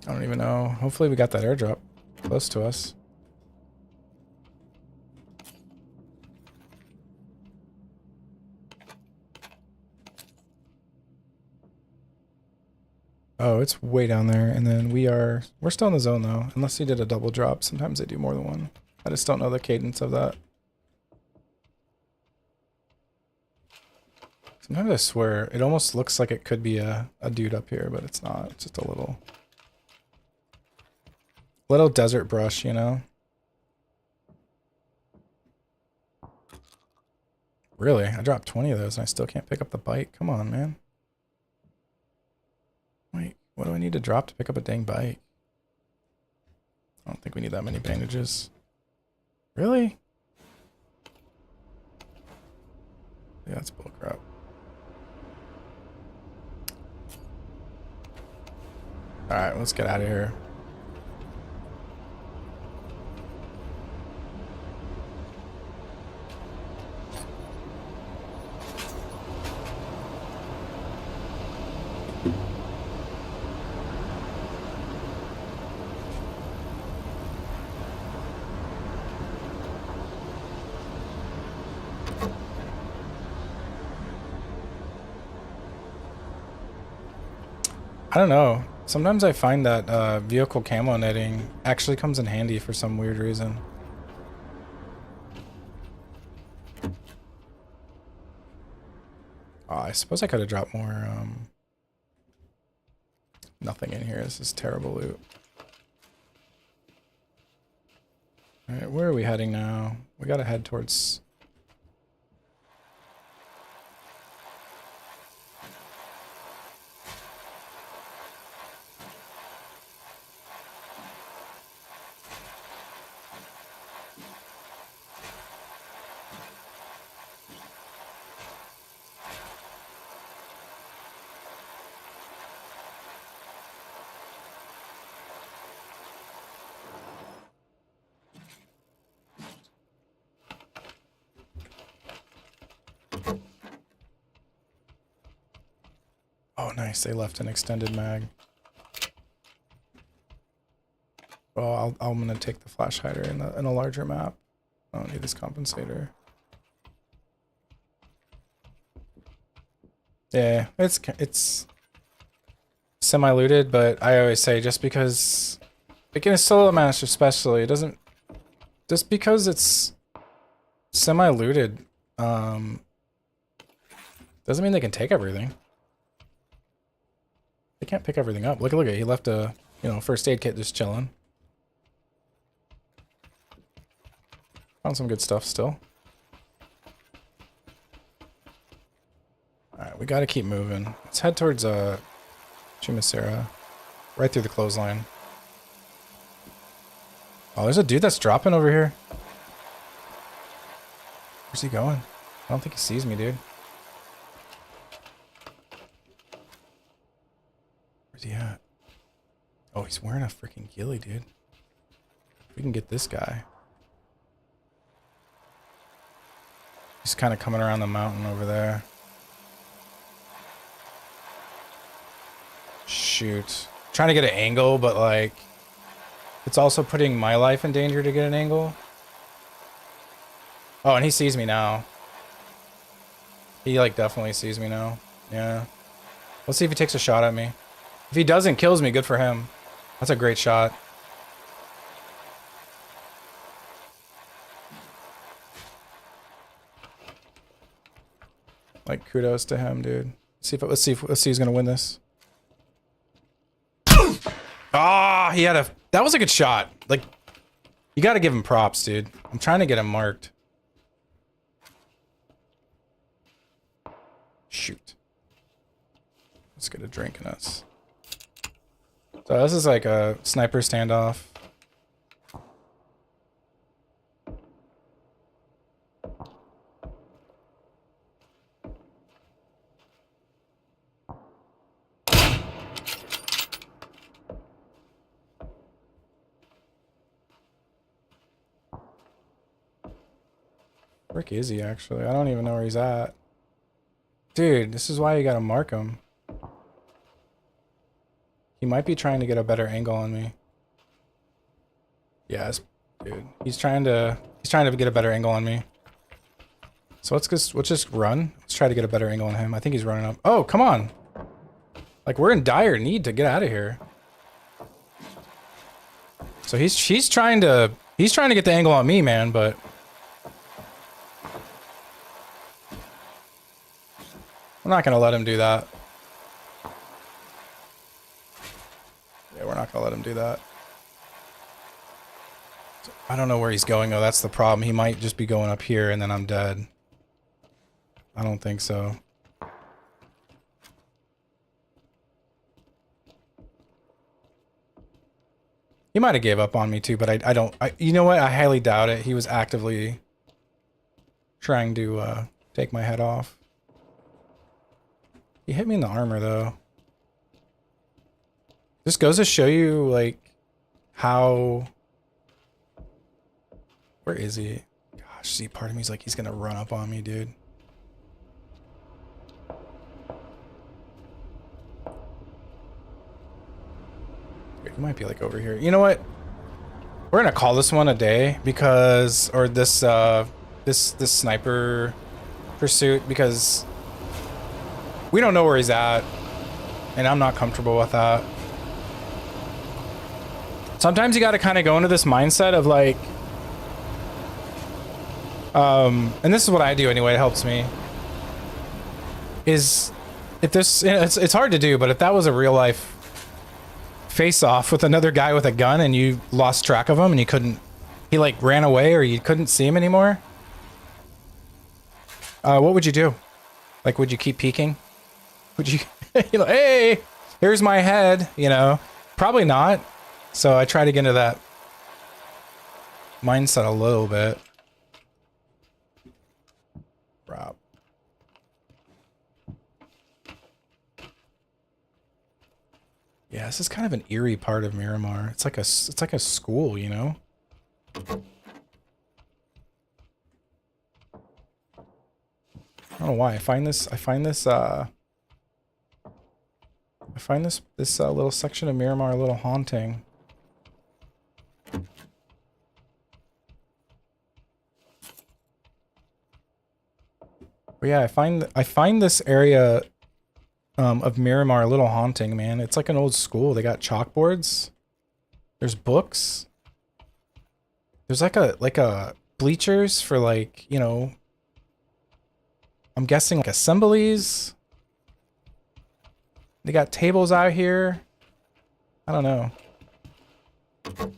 I don't even know. Hopefully we got that airdrop close to us. Oh, it's way down there, and then we're still in the zone though, unless he did a double drop. Sometimes they do more than one. I just don't know the cadence of that. Sometimes I swear, it almost looks like it could be a dude up here, but it's not. It's just a little desert brush, you know? Really? I dropped 20 of those and I still can't pick up the bike? Come on, man. Wait, what do I need to drop to pick up a dang bike? I don't think we need that many bandages. Really? Yeah, that's bullcrap. Alright, let's get out of here. I don't know. Sometimes I find that vehicle camo netting actually comes in handy for some weird reason. Oh, I suppose I could have dropped more. Nothing in here. This is terrible loot. Alright, where are we heading now? We gotta head towards... Oh, nice. They left an extended mag. Well, I'm gonna take the flash hider in a larger map. I don't need this compensator. Yeah, it's semi-looted, but I always say just because like in a solo match especially, it doesn't just because it's semi-looted doesn't mean they can take everything. They can't pick everything up. Look at he left a, you know, first aid kit just chilling. Found some good stuff still. Alright, we gotta keep moving. Let's head towards Chumisera. Right through the clothesline. Oh, there's a dude that's dropping over here. Where's he going? I don't think he sees me, dude. Where's he at? Oh, he's wearing a freaking ghillie, dude. We can get this guy. He's kind of coming around the mountain over there. shoot. Trying to get an angle, but like it's also putting my life in danger to get an angle. Oh, and he sees me now. He like definitely sees me now. Yeah. Let's see if he takes a shot at me. If he doesn't, kills me, good for him. That's a great shot. Like kudos to him, dude. Let's see who's gonna win this. Ah, he had a. That was a good shot. Like, you got to give him props, dude. I'm trying to get him marked. Shoot. Let's get a drink in us. So this is like a sniper standoff. Where is he actually? I don't even know where he's at. Dude, this is why you gotta mark him. He might be trying to get a better angle on me. Yes, dude. He's trying to get a better angle on me. So let's just run. Let's try to get a better angle on him. I think he's running up. Oh, come on. Like, we're in dire need to get out of here. So he's trying to get the angle on me, man, but I'm not gonna let him do that. Yeah, we're not gonna let him do that. I don't know where he's going though, that's the problem. He might just be going up here and then I'm dead. I don't think so. He might have gave up on me too, but you know what? I highly doubt it. He was actively trying to take my head off. He hit me in the armor though. This goes to show you like how... Where is he? Gosh, see, part of me is like he's gonna run up on me, dude. He might be like over here. You know what? We're gonna call this one a day because, or this this sniper pursuit, because we don't know where he's at, and I'm not comfortable with that. Sometimes you got to kind of go into this mindset of like, and this is what I do anyway. It helps me. Is if this, it's hard to do, but if that was a real life face off with another guy with a gun and you lost track of him and you couldn't, he like ran away or you couldn't see him anymore, what would you do? Like, would you keep peeking? Would you, you know, hey, here's my head, you know? Probably not. So I try to get into that mindset a little bit. Rob. Yeah, this is kind of an eerie part of Miramar. It's like a school, you know? I don't know why. I find this little section of Miramar a little haunting. But yeah, I find this area of Miramar a little haunting, man. It's like an old school. They got chalkboards. There's books. There's like a bleachers for like, you know, I'm guessing like assemblies. They got tables out here. I don't know. And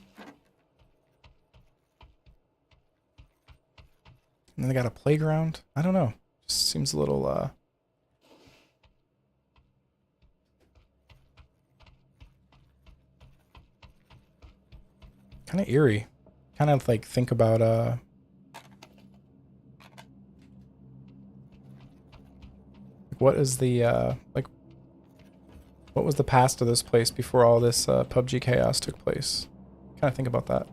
then they got a playground. I don't know. Just seems a little kind of eerie. Kind of like think about what is the like what was the past of this place before all this PUBG chaos took place? Kind of think about that.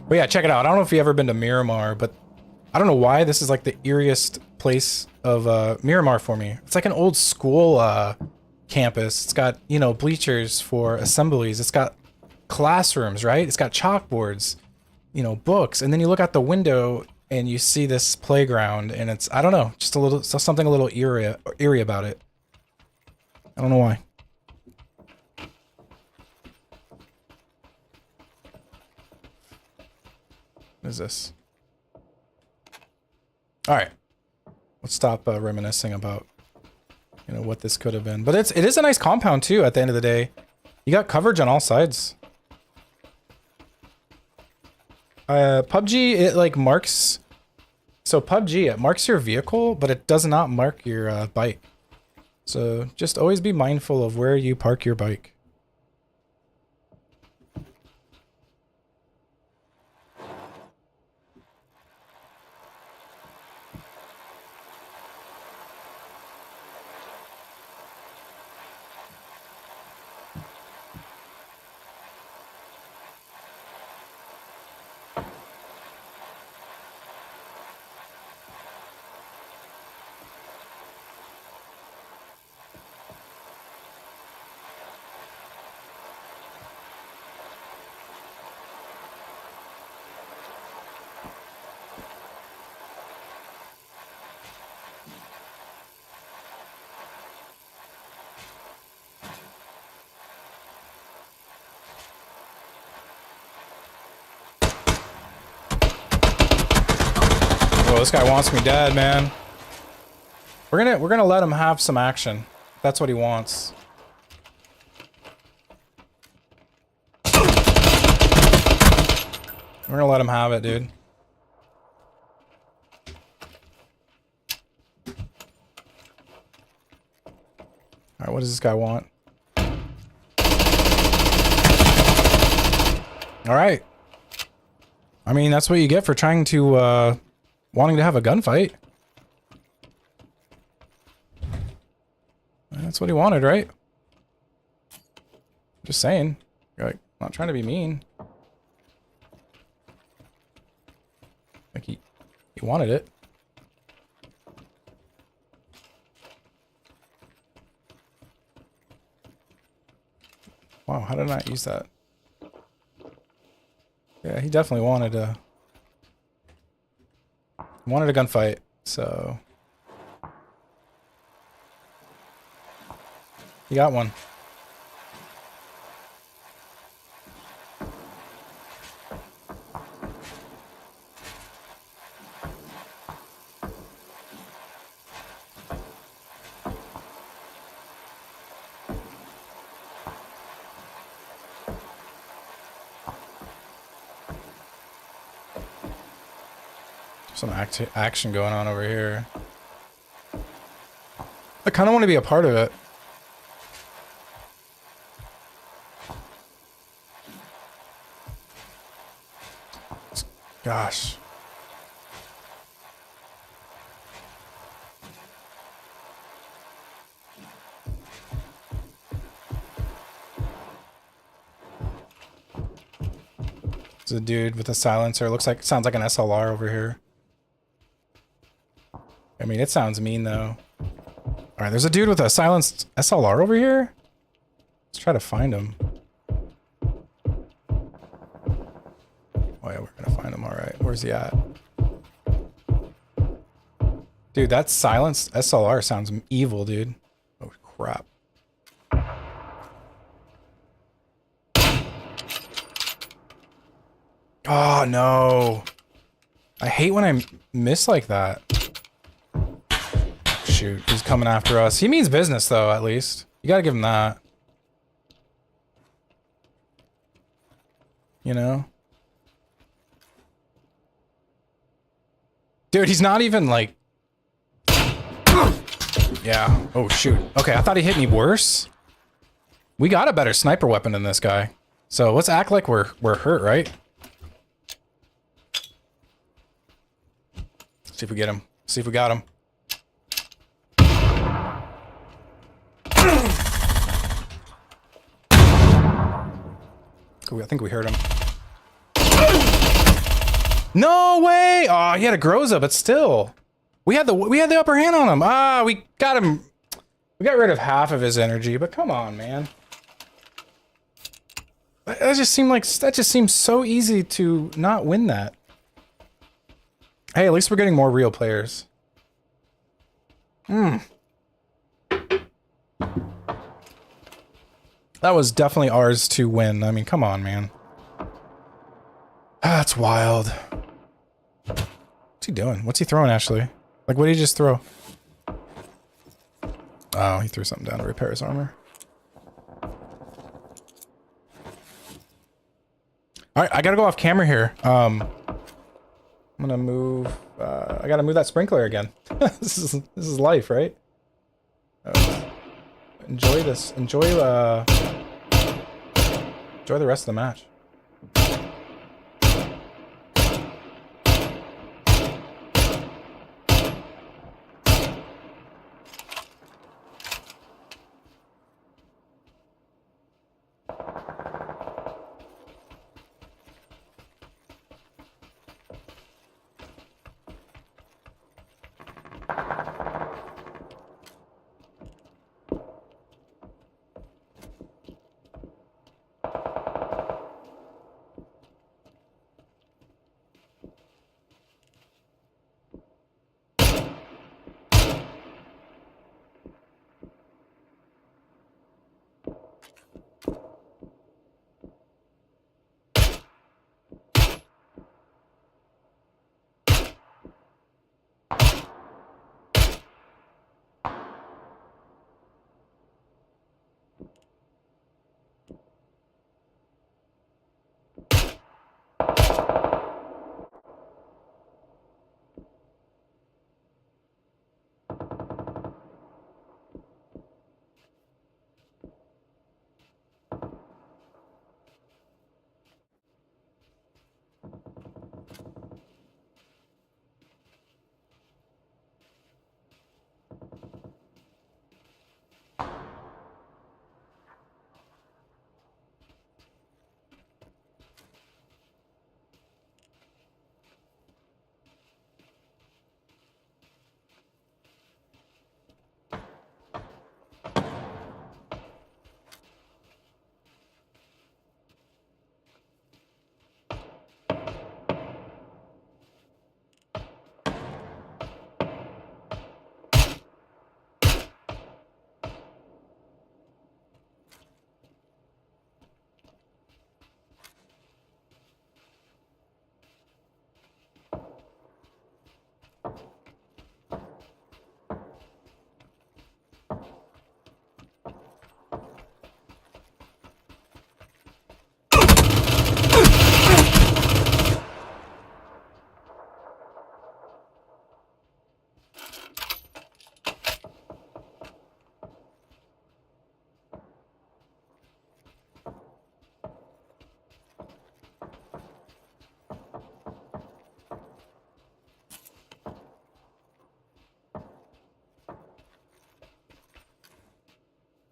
But yeah, check it out. I don't know if you've ever been to Miramar, but I don't know why this is like the eeriest place of Miramar for me. It's like an old school campus. It's got, you know, bleachers for assemblies. It's got classrooms, right? It's got chalkboards, you know, books. And then you look out the window and you see this playground, and it's, I don't know, just a little, something a little eerie about it. I don't know why. What is this? All right, let's stop reminiscing about, you know, what this could have been. But it is a nice compound too. At the end of the day, you got coverage on all sides. PUBG, it like marks. So PUBG, it marks your vehicle, but it does not mark your bike. So just always be mindful of where you park your bike. Oh, this guy wants me dead, man. We're gonna let him have some action. That's what he wants. We're gonna let him have it, dude. Alright, what does this guy want? Alright. I mean, that's what you get for trying to, wanting to have a gunfight. That's what he wanted, right? Just saying. You're like, not trying to be mean. Like he wanted it. Wow, how did I not use that? Yeah, he definitely wanted a gunfight, so he got one. Some action going on over here. I kind of want to be a part of it. Gosh. There's a dude with a silencer. Sounds like an SLR over here. I mean, it sounds mean though. All right, there's a dude with a silenced SLR over here. Let's try to find him. Oh yeah, we're gonna find him. All right, where's he at? Dude, that silenced SLR sounds evil, dude. Oh crap. Oh no. I hate when I miss like that. Shoot, he's coming after us. He means business though, at least. You gotta give him that. You know? Dude, he's not even like... Yeah. Oh shoot. Okay, I thought he hit me worse. We got a better sniper weapon than this guy. So let's act like we're hurt, right? See if we get him. See if we got him. Cool, I think we heard him. No way! Oh, he had a Groza, but still. We had the upper hand on him. Ah, we got him. We got rid of half of his energy, but come on, man. That just seems so easy to not win that. Hey, at least we're getting more real players. That was definitely ours to win. I mean, come on, man. That's wild. What's he doing? What's he throwing, Ashley? Like, what did he just throw? Oh, he threw something down to repair his armor. Alright, I gotta go off camera here. I'm gonna move... I gotta move that sprinkler again. This is life, right? Enjoy this. Enjoy the rest of the match.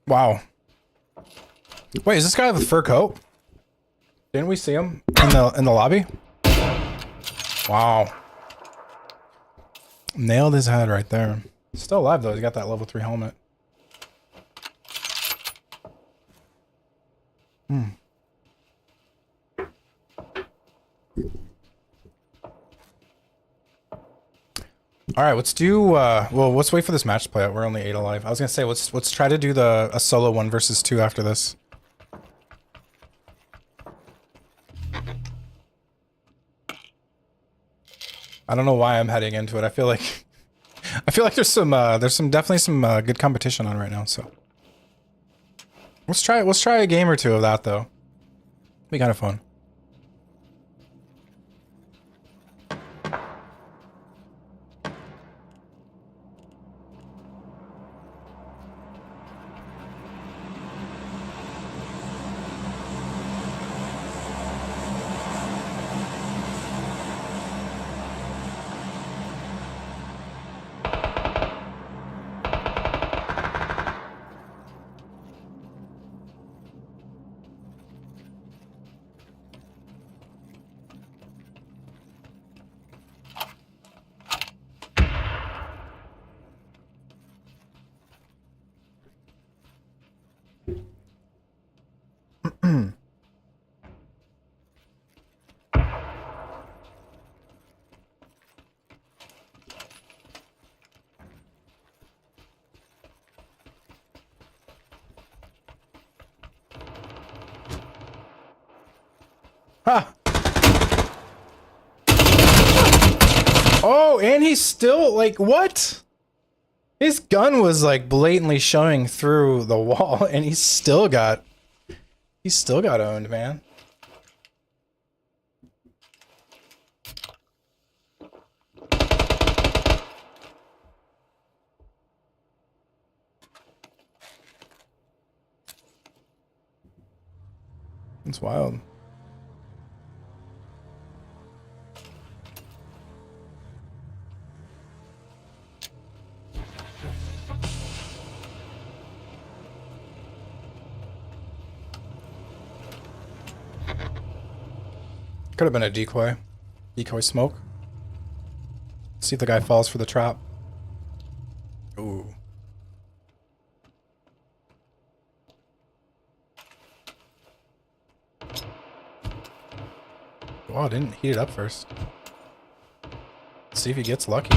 Wow. Wait, is this guy with the fur coat? Didn't we see him in the lobby? Wow. Nailed his head right there. Still alive though, he's got that level 3 helmet. Alright, let's do well, let's wait for this match to play out. We're only 8 alive. I was gonna say let's try to do a solo 1 versus 2 after this. I don't know why I'm heading into it. I feel like there's definitely some good competition on right now, so let's try a game or two of that though. Be kind of fun. Ha! Oh, and he's still like, what? His gun was like blatantly showing through the wall, and he's still got owned, man. It's wild. Could have been a decoy. Decoy smoke. See if the guy falls for the trap. Ooh. Wow, I didn't heat it up first. Let's see if he gets lucky.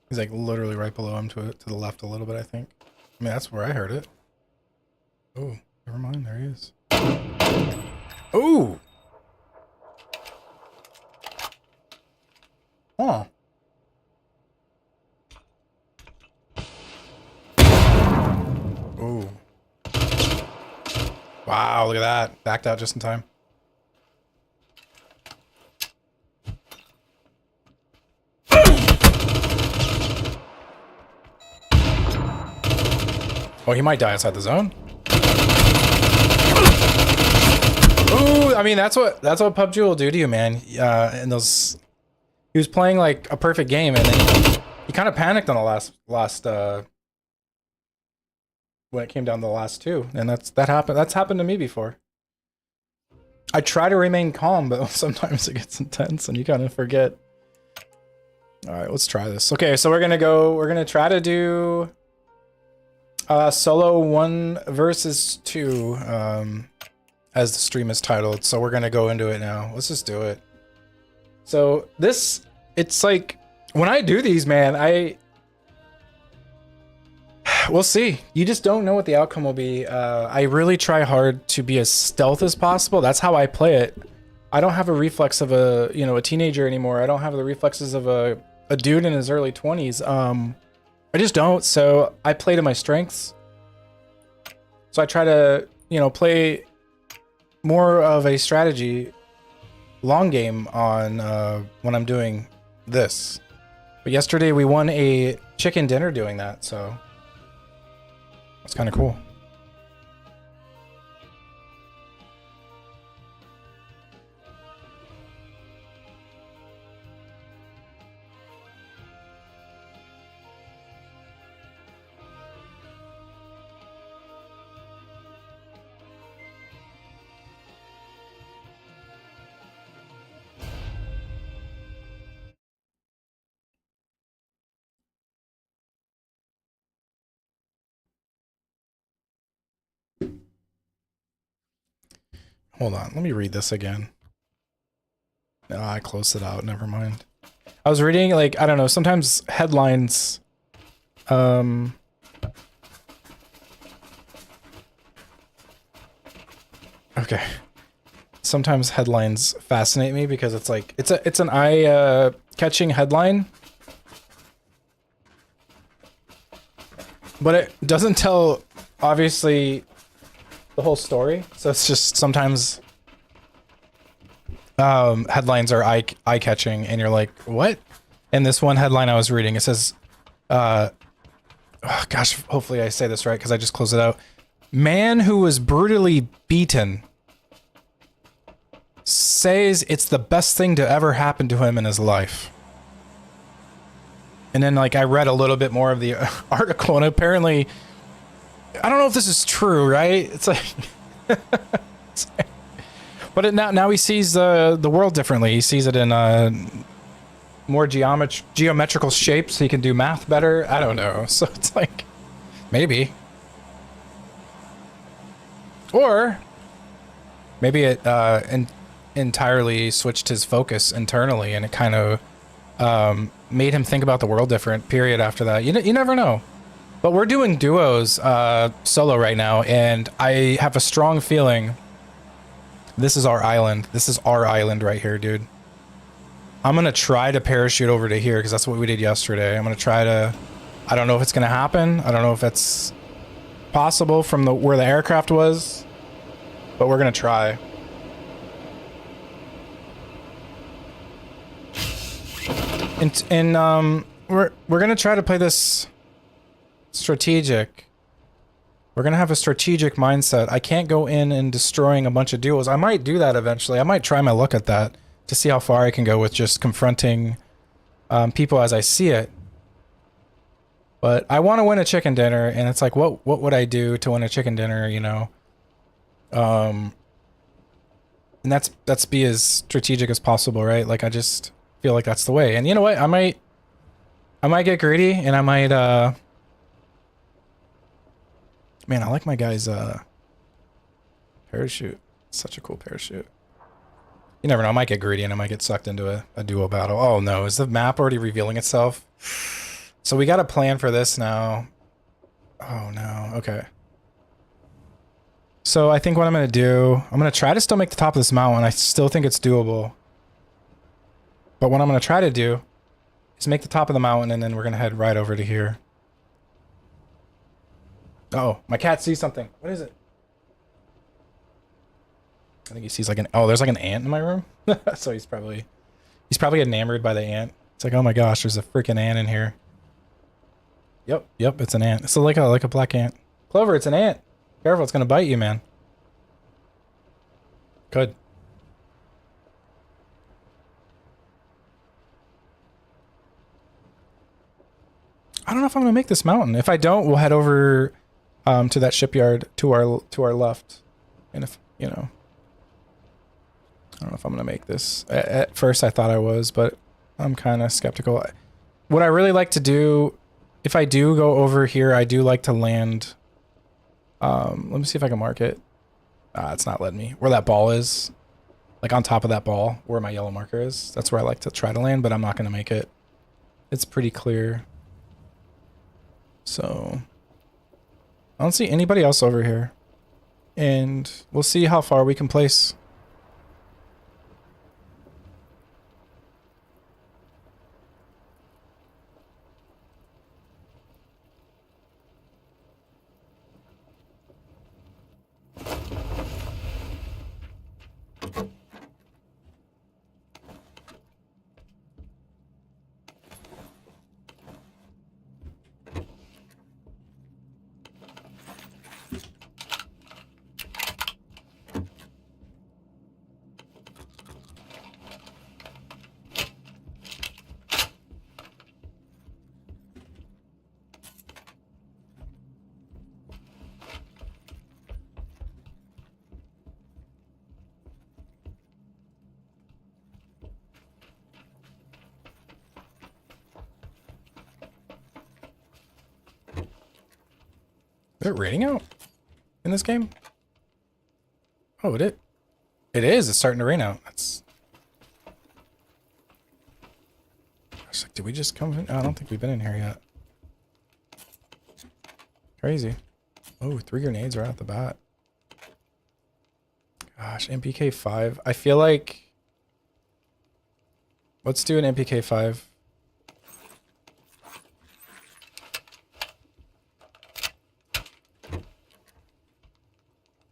He's like literally right below him to the left a little bit, I think. I mean, that's where I heard it. Oh, never mind. There he is. Ooh. Huh. Ooh. Wow, look at that. Backed out just in time. Oh, he might die outside the zone. Ooh, I mean that's what PUBG will do to you, man. And those, he was playing like a perfect game, and then he kind of panicked on the last when it came down to the last two, and that happened. That's happened to me before. I try to remain calm, but sometimes it gets intense, and you kind of forget. All right, let's try this. Okay, so we're gonna try to do solo 1 versus 2, as the stream is titled. So we're gonna go into it now. Let's just do it. So this, it's like when I do these, man, we'll see. You just don't know what the outcome will be. I really try hard to be as stealth as possible. That's how I play it. I don't have a reflex of a teenager anymore. I don't have the reflexes of a dude in his early 20s. I just don't, so I play to my strengths. So I try to, play more of a strategy, long game on when I'm doing this. But yesterday we won a chicken dinner doing that, so that's kind of cool. Hold on, let me read this again. No, I closed it out, never mind. I was reading, like, I don't know, sometimes headlines, okay. Sometimes headlines fascinate me because it's like, it's an eye catching headline, but it doesn't tell, obviously, the whole story. So it's just sometimes headlines are eye-catching and you're like, what? in this one headline I was reading, it says, oh gosh, hopefully I say this right because I just closed it out. Man who was brutally beaten says it's the best thing to ever happen to him in his life. And then, like, I read a little bit more of the article, and apparently, I don't know if this is true, right? It's like, but now he sees the world differently. He sees it in more geometrical shapes. So he can do math better. I don't know. So it's like, maybe. Or maybe it entirely switched his focus internally, and it kind of made him think about the world different. Period. After that, you never know. But we're doing duos solo right now, and I have a strong feeling this is our island. This is our island right here, dude. I'm gonna try to parachute over to here because that's what we did yesterday. I'm gonna try to. I don't know if it's gonna happen. I don't know if it's possible from where the aircraft was, but we're gonna try. And we're gonna try to play this strategic. We're gonna have a strategic mindset. I can't go in and destroying a bunch of duos. I might do that eventually. I might try my luck at that to see how far I can go with just confronting people as I see it. But I want to win a chicken dinner, and it's like, what would I do to win a chicken dinner, you know? And that's be as strategic as possible, right? Like, I just feel like that's the way. And you know what? I might get greedy, and I might man, I like my guy's parachute. Such a cool parachute. You never know, I might get greedy and I might get sucked into a duo battle. Oh no, is the map already revealing itself? So we got a plan for this now. Oh no, okay. So I think what I'm gonna do, I'm gonna try to still make the top of this mountain. I still think it's doable. But what I'm gonna try to do is make the top of the mountain, and then we're gonna head right over to here. Oh, my cat sees something. What is it? I think he sees like oh, there's like an ant in my room. So he's probably enamored by the ant. It's like, oh my gosh, there's a freaking ant in here. Yep, it's an ant. It's like a black ant. Clover, it's an ant. Careful, it's gonna bite you, man. Good. I don't know if I'm gonna make this mountain. If I don't, we'll head over to that shipyard to our left. And if you know, I don't know if I'm gonna make this. At first, I thought I was, but I'm kind of skeptical. What I really like to do, if I do go over here, I do like to land. Let me see if I can mark it. It's not letting me. Where that ball is, like on top of that ball, where my yellow marker is. That's where I like to try to land, but I'm not gonna make it. It's pretty clear. So I don't see anybody else over here, and we'll see how far we can place. Is it raining out in this game? Oh, it is. It's starting to rain out. That's. I was like, did we just come in? I don't think we've been in here yet. Crazy. Oh, 3 grenades right off the bat. Gosh, MPK 5. I feel like. Let's do an MPK 5.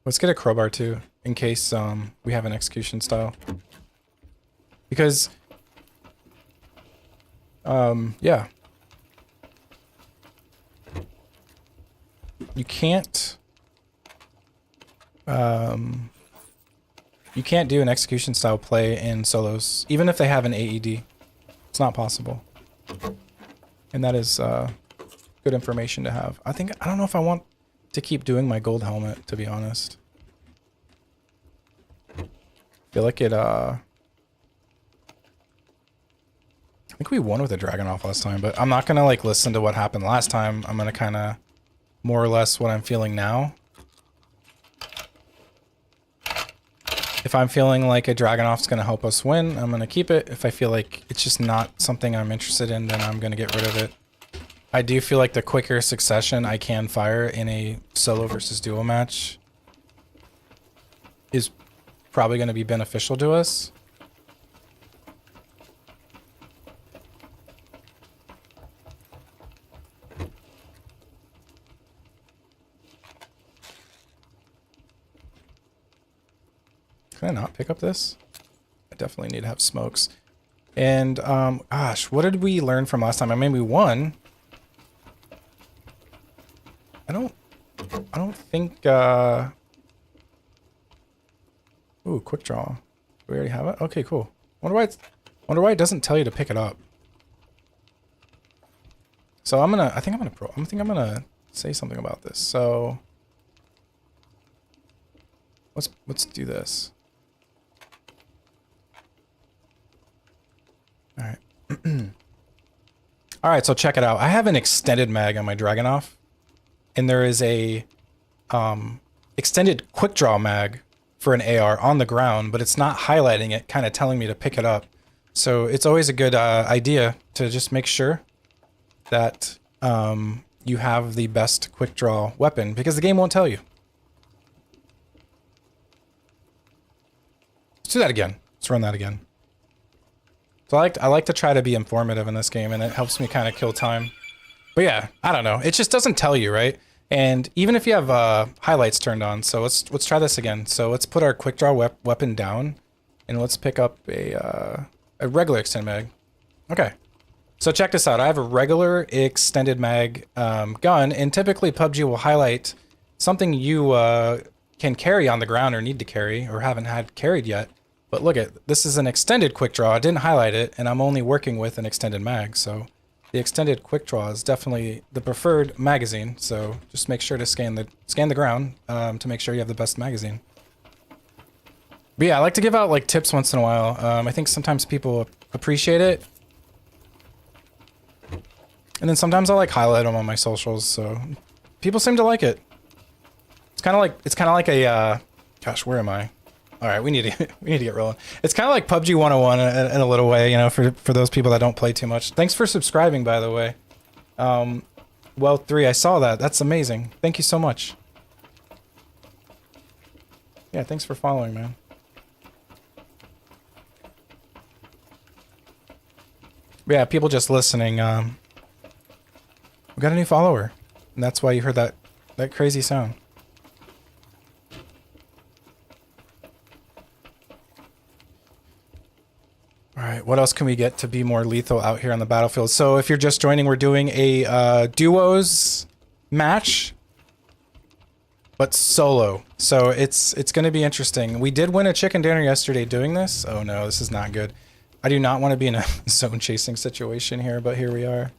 Let's get a crowbar too, in case we have an execution style. Because Yeah. You can't do an execution style play in solos, even if they have an AED. It's not possible. And that is good information to have. I don't know if I want to keep doing my gold helmet, to be honest. I feel like it I think we won with a Dragunov last time, but I'm not gonna like listen to what happened last time. I'm gonna kinda more or less what I'm feeling now. If I'm feeling like a Dragunov's gonna help us win, I'm gonna keep it. If I feel like it's just not something I'm interested in, then I'm gonna get rid of it. I do feel like the quicker succession I can fire in a solo versus duo match is probably gonna be beneficial to us. Can I not pick up this? I definitely need to have smokes. And, gosh, what did we learn from last time? I mean, we won. I don't think, ooh, quick draw. Do we already have it? Okay, cool. Wonder why it doesn't tell you to pick it up. So I think I'm gonna say something about this. So let's do this. All right. All right, so check it out. I have an extended mag on my Dragunov, and there is a extended quick draw mag for an AR on the ground, but it's not highlighting it, kind of telling me to pick it up. So it's always a good idea to just make sure that you have the best quick draw weapon, because the game won't tell you. Let's do that again. Let's run that again. So I like to try to be informative in this game, and it helps me kind of kill time. But yeah, I don't know. It just doesn't tell you, right? And even if you have highlights turned on, so let's try this again. So let's put our quick draw weapon down, and let's pick up a regular extended mag. Okay. So check this out. I have a regular extended mag gun, and typically PUBG will highlight something you can carry on the ground or need to carry or haven't had carried yet. But look this is an extended quick draw. I didn't highlight it, and I'm only working with an extended mag. So the extended quick draw is definitely the preferred magazine. So just make sure to scan the ground to make sure you have the best magazine. But yeah, I like to give out like tips once in a while. I think sometimes people appreciate it. And then sometimes I like highlight them on my socials, so people seem to like it. It's kind of like a gosh, where am I? All right, we need to get rolling. It's kind of like PUBG 101 in a little way, you know, for those people that don't play too much. Thanks for subscribing, by the way. Well, 3, I saw that. That's amazing. Thank you so much. Yeah, thanks for following, man. Yeah, people just listening. We got a new follower, and that's why you heard that crazy sound. All right, what else can we get to be more lethal out here on the battlefield? So if you're just joining, we're doing a duos match, but solo. So it's going to be interesting. We did win a chicken dinner yesterday doing this. Oh no, this is not good. I do not want to be in a zone chasing situation here, but here we are.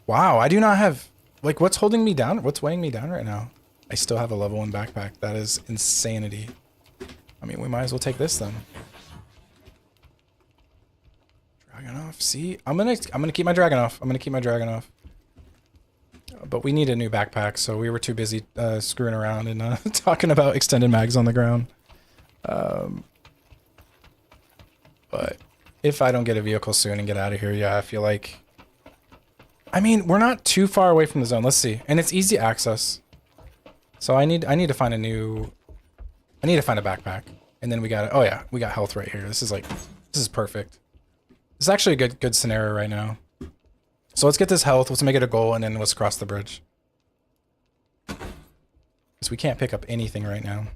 Wow, I do not have, like, what's holding me down? What's weighing me down right now? I still have a level 1 backpack. That is insanity. I mean, we might as well take this then. Dragunov, see? I'm gonna keep my Dragunov. I'm gonna keep my Dragunov. But we need a new backpack, so we were too busy screwing around and talking about extended mags on the ground. But if I don't get a vehicle soon and get out of here, yeah, I feel like... I mean, we're not too far away from the zone. Let's see. And it's easy access. So I need to find a new... I need to find a backpack. And then we got... Oh yeah, we got health right here. This is perfect. This is actually a good scenario right now. So let's get this health, let's make it a goal, and then let's cross the bridge. Because we can't pick up anything right now.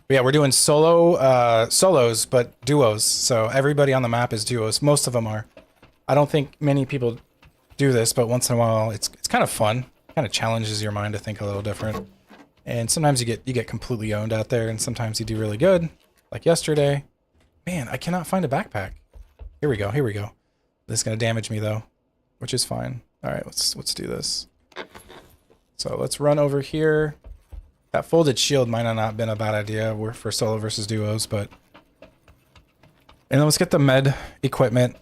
But yeah, we're doing solos, but duos. So everybody on the map is duos. Most of them are. I don't think many people do this, but once in a while, it's kind of fun. Kind of challenges your mind to think a little different. And sometimes you get completely owned out there, and sometimes you do really good. Like yesterday. Man, I cannot find a backpack. Here we go. Here we go. This is gonna damage me though, which is fine. All right, let's do this. So let's run over here. That folded shield might have not been a bad idea. We're for solo versus duos, but... And then let's get the med equipment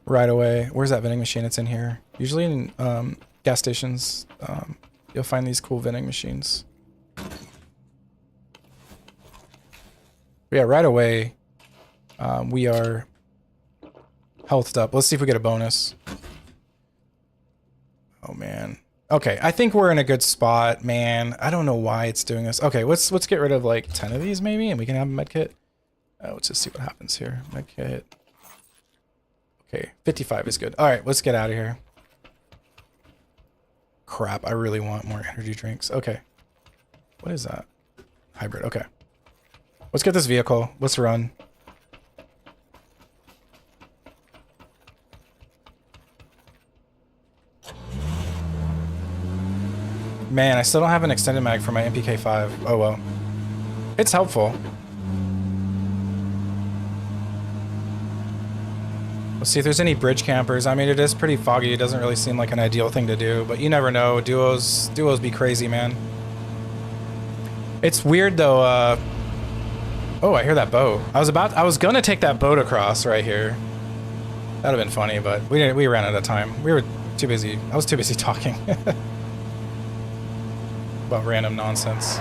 right away. Where's that vending machine? It's in here. Usually in gas stations, you'll find these cool vending machines. But yeah, right away, we are healthed up. Let's see if we get a bonus. Oh, man. Okay, I think we're in a good spot, man. I don't know why it's doing this. Okay, let's get rid of like 10 of these maybe, and we can have a med kit. Let's just see what happens here. Med kit. Okay, 55 is good. All right, let's get out of here. Crap, I really want more energy drinks. Okay. What is that? Hybrid, okay. Let's get this vehicle. Let's run. Man, I still don't have an extended mag for my MPK5. Oh well. It's helpful. Let's see if there's any bridge campers. I mean, it is pretty foggy. It doesn't really seem like an ideal thing to do, but you never know. Duos be crazy, man. It's weird though. Oh, I hear that boat. I was gonna take that boat across right here. That'd have been funny, but we ran out of time. We were too busy. I was too busy talking. About random nonsense.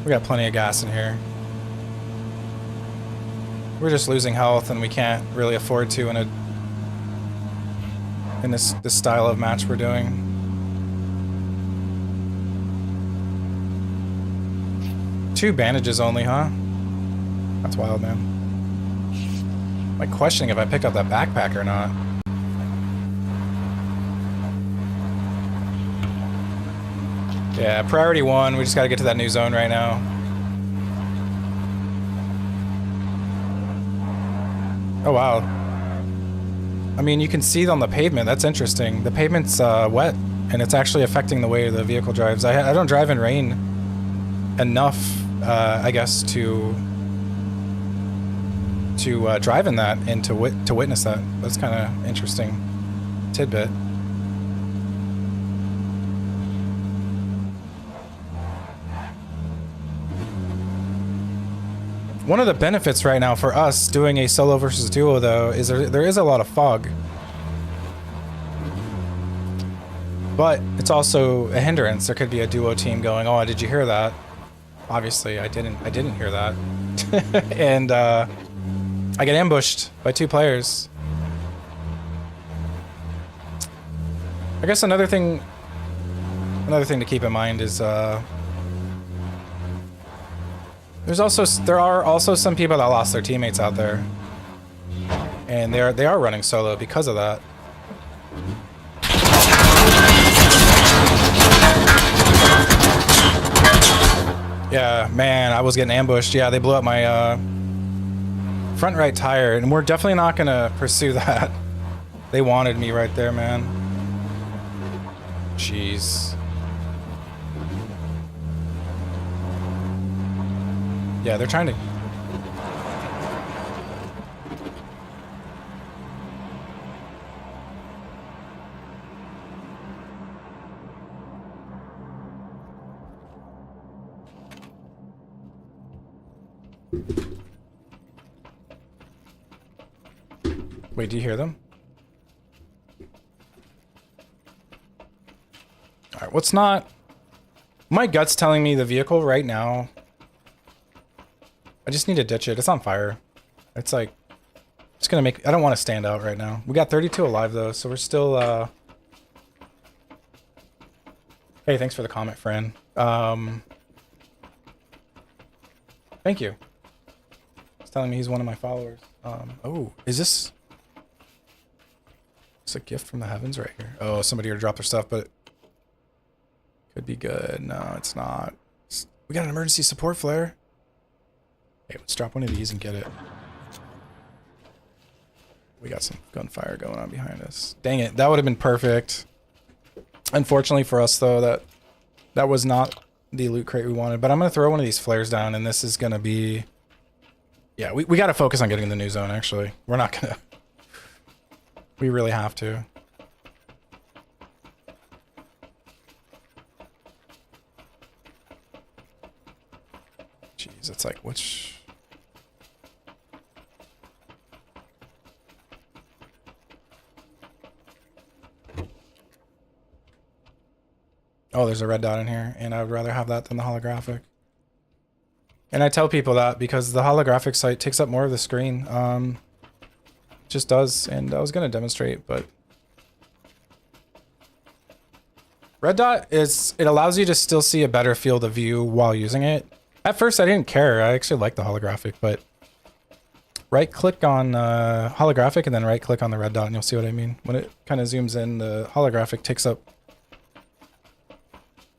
We got plenty of gas in here. We're just losing health, and we can't really afford to in this style of match we're doing. Two bandages only, huh? That's wild, man. I'm like questioning if I pick up that backpack or not. Yeah, priority 1. We just gotta get to that new zone right now. Oh, wow. I mean, you can see on the pavement. That's interesting. The pavement's wet, and it's actually affecting the way the vehicle drives. I don't drive in rain enough, I guess, to drive in that and to witness that. That's kind of interesting tidbit. One of the benefits right now for us doing a solo versus duo though is there is a lot of fog. But it's also a hindrance. There could be a duo team going, "Oh, did you hear that?" Obviously, I didn't hear that. And I get ambushed by 2 players. I guess another thing to keep in mind is there are also some people that lost their teammates out there, and they are running solo because of that. Yeah, man, I was getting ambushed. Yeah, they blew up my front right tire, and we're definitely not gonna pursue that. They wanted me right there, man. Jeez. Yeah, they're trying to... Wait, do you hear them? Alright, what's not... My gut's telling me the vehicle right now... I just need to ditch it. It's on fire. It's like... It's gonna make... I don't want to stand out right now. We got 32 alive though, so we're still... Hey, thanks for the comment, friend. Thank you. He's telling me he's one of my followers. Oh, is this... There's a gift from the heavens right here. Oh, somebody here to drop their stuff, but could be good. No, it's not. We got an emergency support flare. Hey, let's drop one of these and get it. We got some gunfire going on behind us. Dang it, that would have been perfect. Unfortunately for us, though, that was not the loot crate we wanted. But I'm going to throw one of these flares down, and this is going to be... Yeah, we got to focus on getting the new zone, actually. We're not going to... We really have to. Jeez, it's like, which... Oh, there's a red dot in here, and I would rather have that than the holographic. And I tell people that because the holographic site takes up more of the screen. Just does, and I was going to demonstrate, but... Red dot is, it allows you to still see a better field of view while using it. At first I didn't care, I actually like the holographic, but... Right click on holographic and then right click on the red dot and you'll see what I mean. When it kind of zooms in, the holographic takes up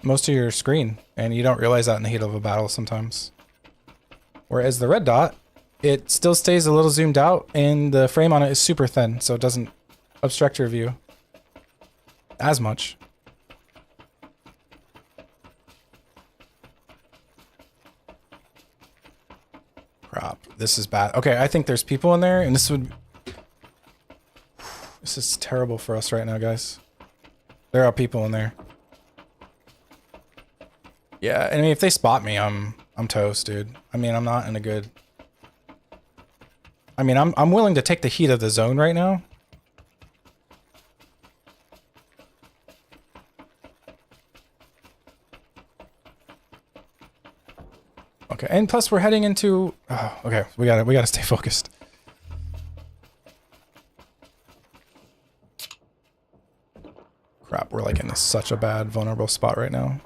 most of your screen, and you don't realize that in the heat of a battle sometimes. Whereas the red dot, it still stays a little zoomed out, and the frame on it is super thin, so it doesn't obstruct your view as much. Crap, this is bad. Okay, I think there's people in there, and this is terrible for us right now, guys. There are people in there. Yeah, I mean, if they spot me, I'm toast, dude. I mean, I'm not in a good... I mean, I'm willing to take the heat of the zone right now. Okay, and plus we're heading into... Oh, okay, we gotta stay focused. Crap, we're like in such a bad, vulnerable spot right now.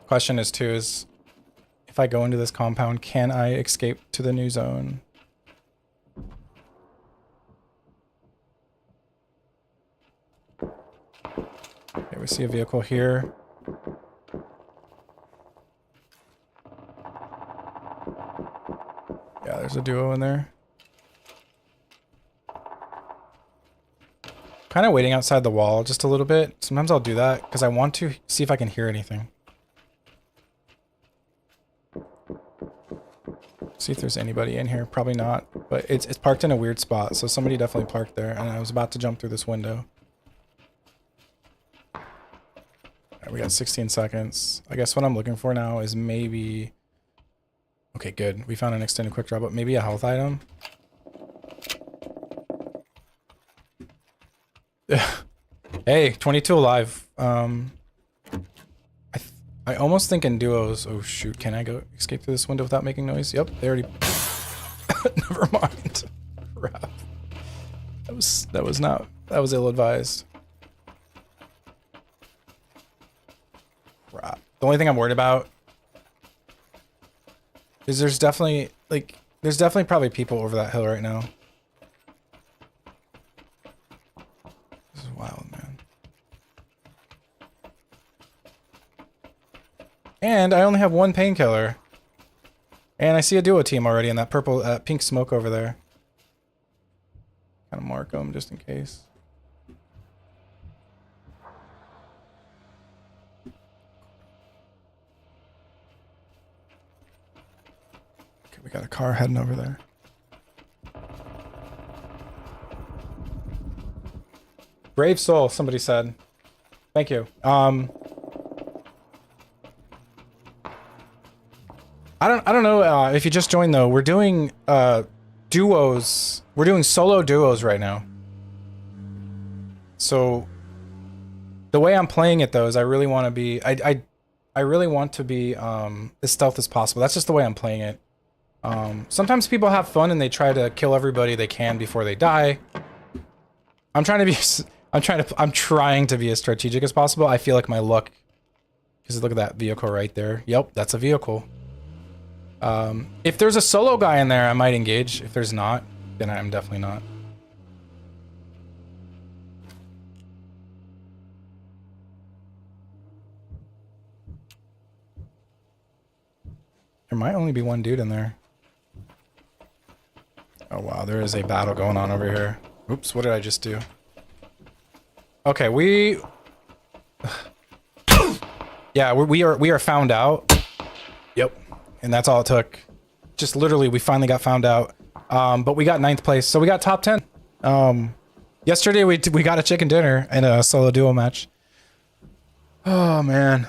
Question is if I go into this compound, can I escape to the new zone? Okay, we see a vehicle here. Yeah, there's a duo in there. Kind of waiting outside the wall just a little bit. Sometimes I'll do that because I want to see if I can hear anything. See if there's anybody in here. Probably not, but it's parked in a weird spot, so somebody definitely parked there, and I was about to jump through this window. All right, we got 16 seconds. I guess what I'm looking for now is maybe... Okay, good. We found an extended quick draw, but maybe a health item. Hey, 22 alive. I almost think in duos... Oh shoot, can I go escape through this window without making noise? Yep, they already... Never mind. Crap. That was ill-advised. Crap. The only thing I'm worried about is there's definitely probably people over that hill right now. This is wild, man. And I only have one painkiller. And I see a duo team already in that purple, pink smoke over there. Kind of mark them just in case. Okay, we got a car heading over there. Brave soul, somebody said. Thank you. I don't know if you just joined though. We're doing duos. We're doing solo duos right now. So the way I'm playing it though is I really want to be I really want to be as stealth as possible. That's just the way I'm playing it. Sometimes people have fun and they try to kill everybody they can before they die. I'm trying to be as strategic as possible. I feel like my luck Because look at that vehicle right there. Yep, that's a vehicle. If there's a solo guy in there, I might engage. If there's not, then I'm definitely not. There might only be one dude in there. Oh wow, there is a battle going on over here. Oops, what did I just do? Okay, yeah, we are found out. Yep, and that's all it took. Just literally, we finally got found out. But we got 9th place, so we got top 10. Yesterday we got a chicken dinner and a solo duo match. Oh man.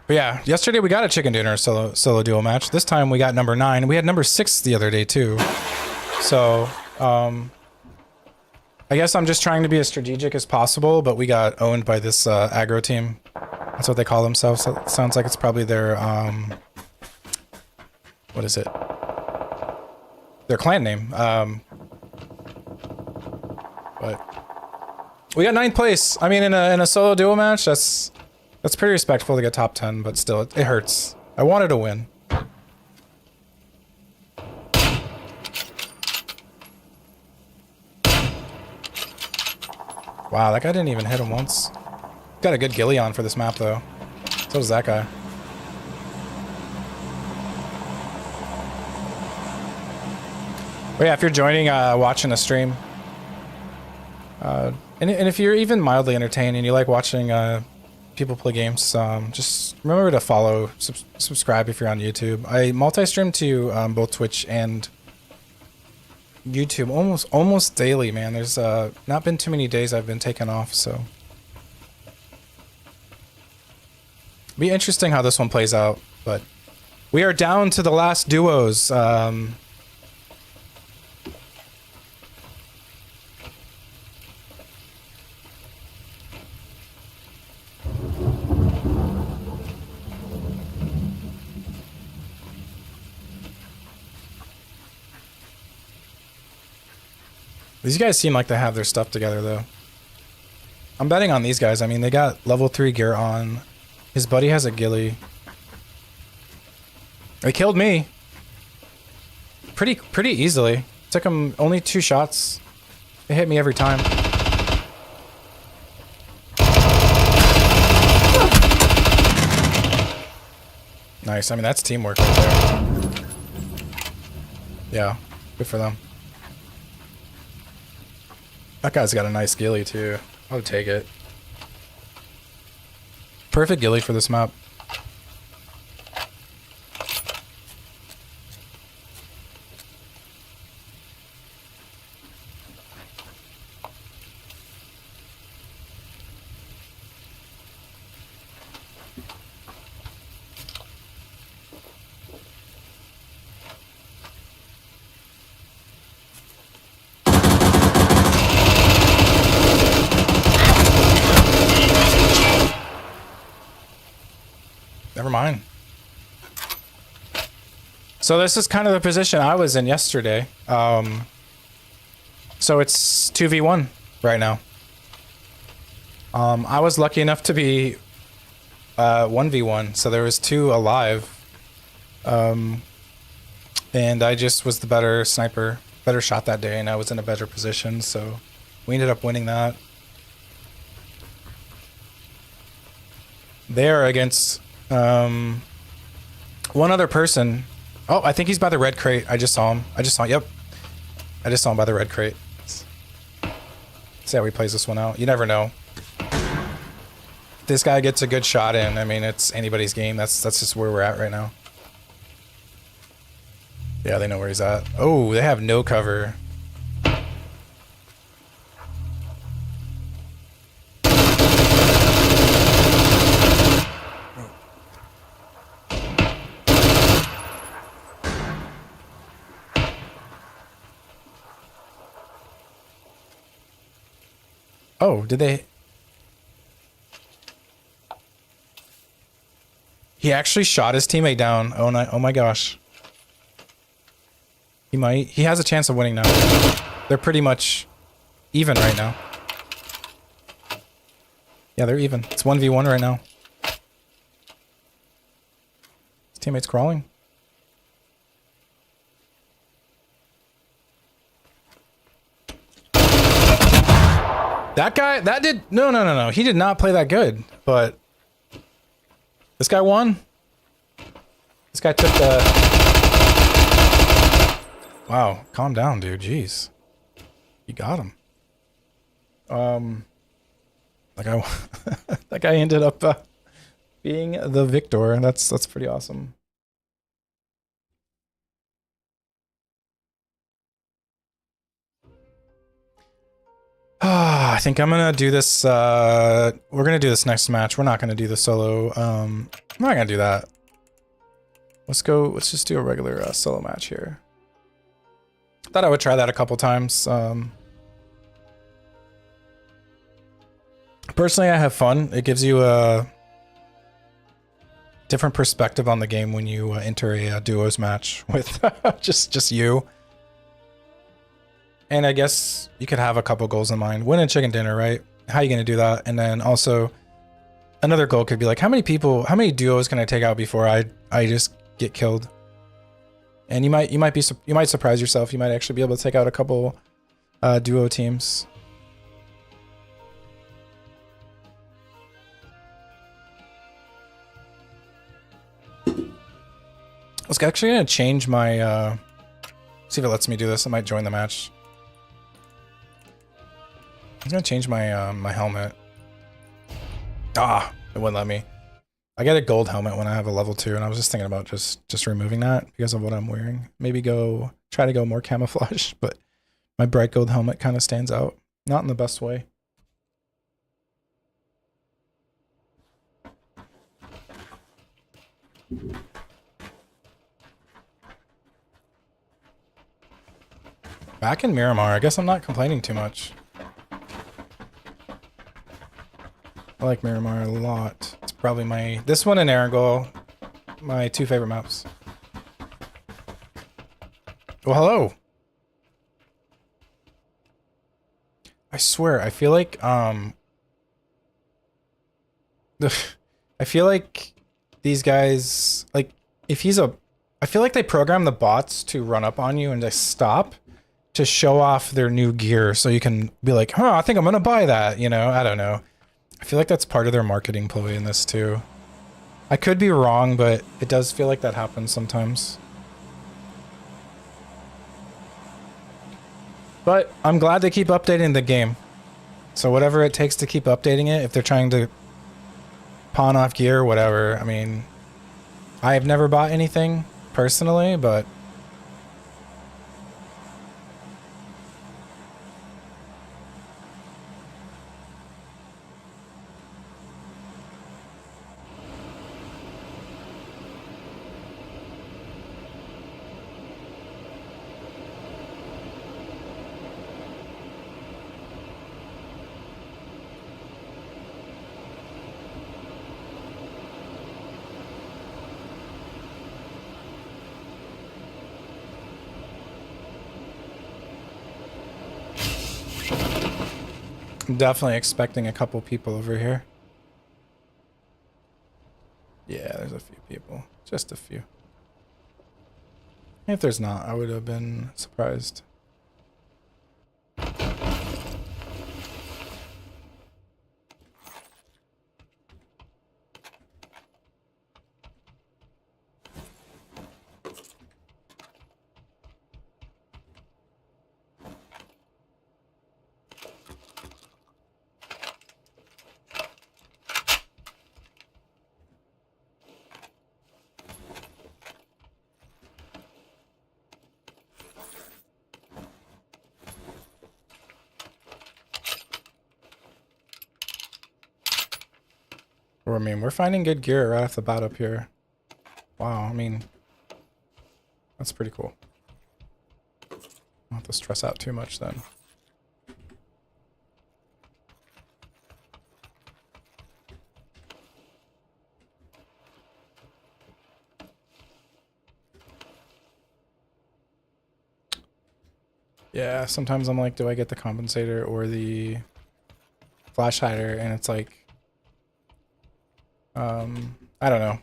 But yeah, yesterday we got a chicken dinner solo duo match. This time we got number 9. We had number 6 the other day too. So, I guess I'm just trying to be as strategic as possible, but we got owned by this aggro team. That's what they call themselves. So it sounds like it's probably their what is it? Their clan name. But we got 9th place. I mean, in a solo duo match, that's pretty respectful to get top 10, but still, it hurts. I wanted to win. Wow, that guy didn't even hit him once. Got a good ghillie on for this map, though. So does that guy. But yeah, if you're joining, watching a stream, and if you're even mildly entertained and you like watching people play games, just remember to follow, subscribe if you're on YouTube. I multi-stream to both Twitch and YouTube almost daily, man. There's not been too many days I've been taken off, so be interesting how this one plays out. But we are down to the last duos. These guys seem like they have their stuff together, though. I'm betting on these guys. I mean, they got level 3 gear on. His buddy has a ghillie. They killed me. Pretty easily. Took him only 2 shots. They hit me every time. Nice. I mean, that's teamwork right there. Yeah, good for them. That guy's got a nice ghillie too. I would take it. Perfect ghillie for this map. Never mind. So this is kind of the position I was in yesterday. So it's 2v1 right now. I was lucky enough to be 1v1, so there was 2 alive. And I just was the better sniper, better shot that day, and I was in a better position, so we ended up winning that. There against one other person. Oh, I think he's by the red crate. I just saw him. Yep. I just saw him by the red crate. See how he plays this one out. You never know. This guy gets a good shot in. I mean, it's anybody's game. That's just where we're at right now. Yeah, they know where he's at. Oh, they have no cover. Oh, did they? He actually shot his teammate down. Oh, no, oh my gosh. He might. He has a chance of winning now. They're pretty much even right now. Yeah, they're even. It's 1v1 right now. His teammate's crawling. That guy, that did, no. He did not play that good, but this guy won. This guy took the, wow, calm down, dude, jeez. You got him. That guy, that guy ended up being the victor, and that's pretty awesome. I think I'm gonna do this. We're gonna do this next match. We're not gonna do the solo. I'm not gonna do that. Let's go. Let's just do a regular solo match here. Thought I would try that a couple times. Personally, I have fun. It gives you a different perspective on the game when you enter a duos match with just you. And I guess you could have a couple goals in mind. Win a chicken dinner, right? How are you going to do that? And then also another goal could be like, how many duos can I take out before I just get killed? And you might surprise yourself. You might actually be able to take out a couple duo teams. I was actually going to change my see if it lets me do this. I might join the match. I'm gonna change my my helmet. Ah, it wouldn't let me. I get a gold helmet when I have a level 2, and I was just thinking about just removing that because of what I'm wearing. Maybe try to go more camouflage, but my bright gold helmet kind of stands out. Not in the best way. Back in Miramar, I guess I'm not complaining too much. I like Miramar a lot. It's probably this one and Erangel, my 2 favorite maps. Well, hello. I swear, I feel like I feel like these guys, like I feel like they program the bots to run up on you and just stop to show off their new gear so you can be like, huh, I think I'm gonna buy that, you know? I don't know. I feel like that's part of their marketing ploy in this too. I could be wrong, but it does feel like that happens sometimes. But I'm glad they keep updating the game. So whatever it takes to keep updating it, if they're trying to pawn off gear, whatever. I mean, I have never bought anything personally, but I'm definitely expecting a couple people over here. Yeah, there's a few people. Just a few. If there's not, I would have been surprised. I mean, we're finding good gear right off the bat up here. Wow, I mean, that's pretty cool. I don't have to stress out too much then. Yeah, sometimes I'm like, do I get the compensator or the flash hider? And it's like, I don't know.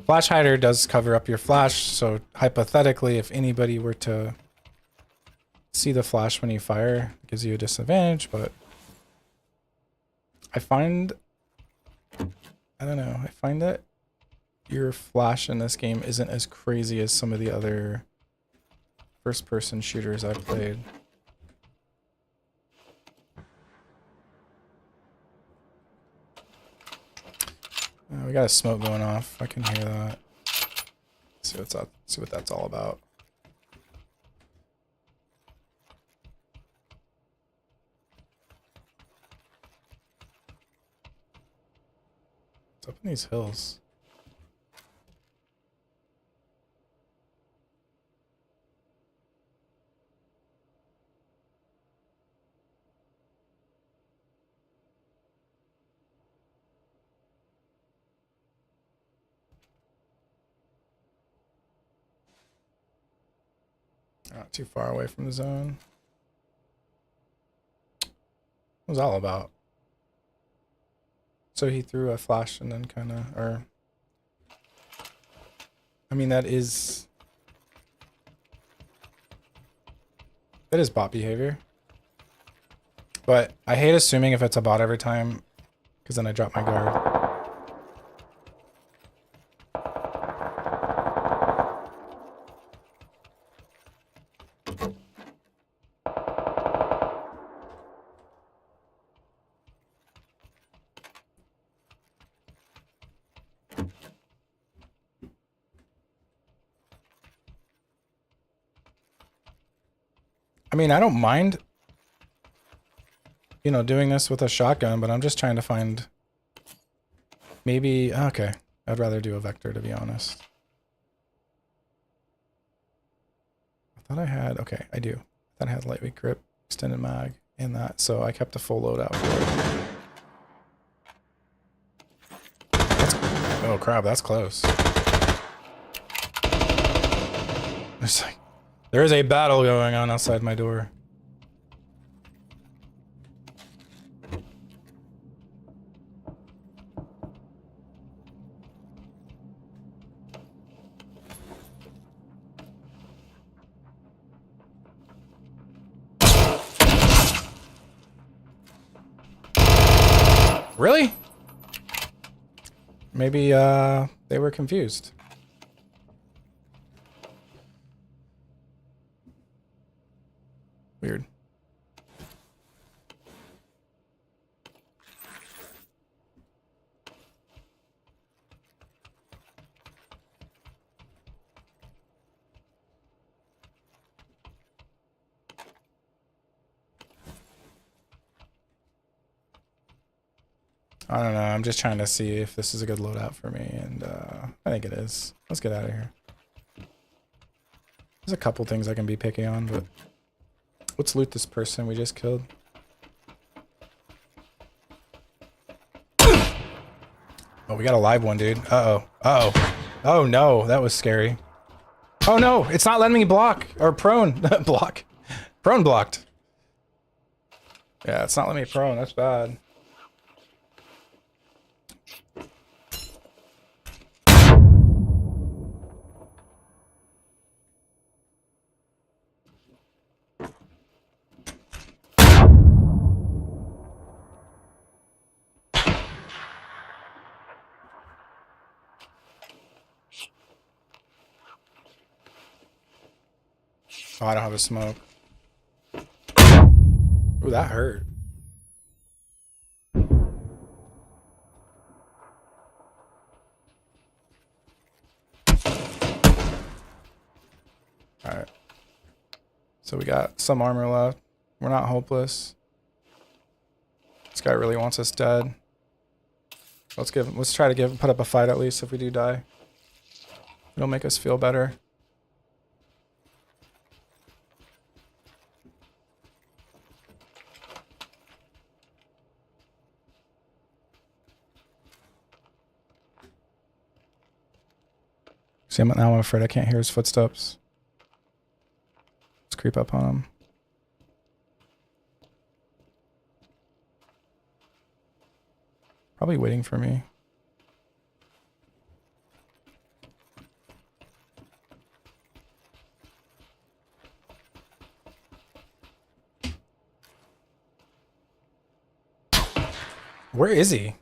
Flash hider does cover up your flash, so hypothetically, if anybody were to see the flash when you fire, it gives you a disadvantage, but I find, I don't know, I find that your flash in this game isn't as crazy as some of the other first-person shooters I've played. We got a smoke going off. I can hear that. See what's up. See what that's all about. What's up in these hills? Not too far away from the zone. What was that all about? So he threw a flash and then kind of, or... I mean, that is bot behavior. But I hate assuming if it's a bot every time, because then I drop my guard. I mean, I don't mind, you know, doing this with a shotgun, but I'm just trying to find maybe, okay, I'd rather do a vector, to be honest. I thought I had, okay, I do. I thought I had lightweight grip, extended mag, and that, so I kept a full loadout for it. Oh crap, that's close. It's like, there is a battle going on outside my door. Really? Maybe they were confused. Weird. I don't know. I'm just trying to see if this is a good loadout for me, and I think it is. Let's get out of here. There's a couple things I can be picky on, but let's loot this person we just killed. Oh, we got a live one, dude. Uh-oh. Uh-oh. Oh, no. That was scary. Oh, no. It's not letting me block. Or prone. Block. Prone blocked. Yeah, it's not letting me prone. That's bad. Oh, I don't have a smoke. Ooh, that hurt. Alright. So we got some armor left. We're not hopeless. This guy really wants us dead. Let's try to put up a fight at least if we do die. It'll make us feel better. See, now I'm afraid I can't hear his footsteps. Let's creep up on him. Probably waiting for me. Where is he?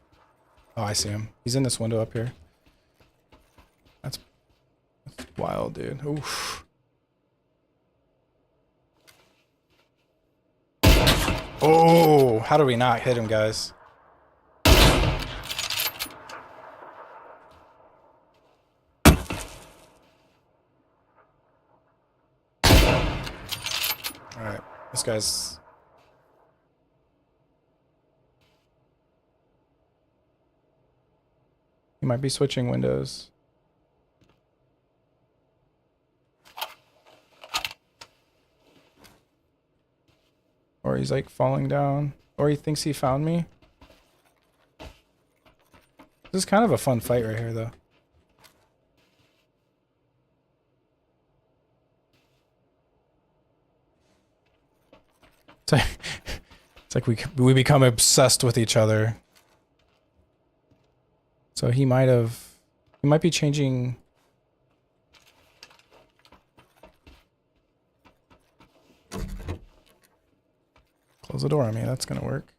Oh, I see him. He's in this window up here. That's wild, dude. Oof. Oh, how do we not hit him, guys? Alright, this guy's... He might be switching windows. Or he's like falling down. Or he thinks he found me. This is kind of a fun fight right here, though. It's like we become obsessed with each other. So he might be changing. Close the door on me, that's gonna work.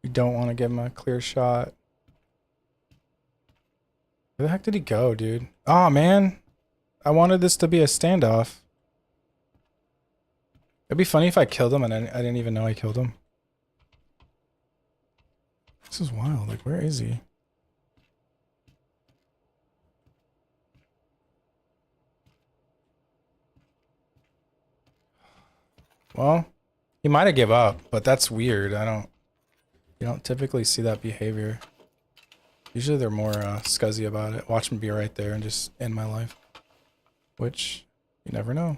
We don't want to give him a clear shot. Where the heck did he go, dude? Oh, man. I wanted this to be a standoff. It'd be funny if I killed him and I didn't even know I killed him. This is wild. Like, where is he? Well, he might have given up, but that's weird. You don't typically see that behavior. Usually they're more scuzzy about it. Watch me be right there and just end my life. Which, you never know.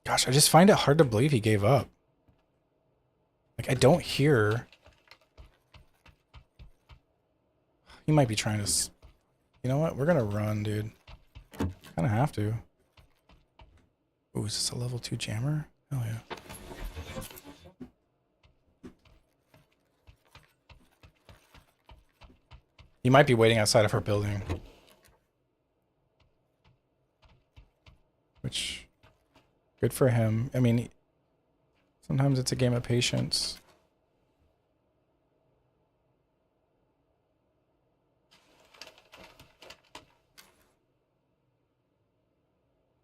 Gosh, I just find it hard to believe he gave up. Like, I don't hear... He might be trying to... You know what? We're gonna run, dude. Kinda have to. Ooh, is this a level 2 jammer? Hell yeah. He might be waiting outside of our building. Which... Good for him. I mean... Sometimes it's a game of patience.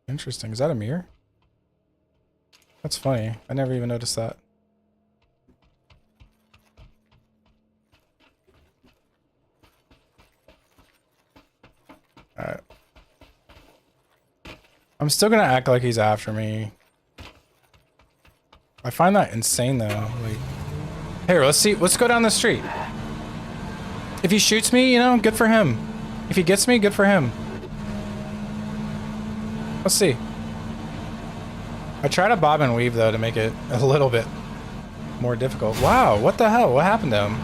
Interesting. Is that a mirror? That's funny. I never even noticed that. Alright. I'm still gonna act like he's after me. I find that insane though. Like, here, let's see. Let's go down the street. If he shoots me, you know, good for him. If he gets me, good for him. Let's see. I try to bob and weave though to make it a little bit more difficult. Wow, what the hell? What happened to him?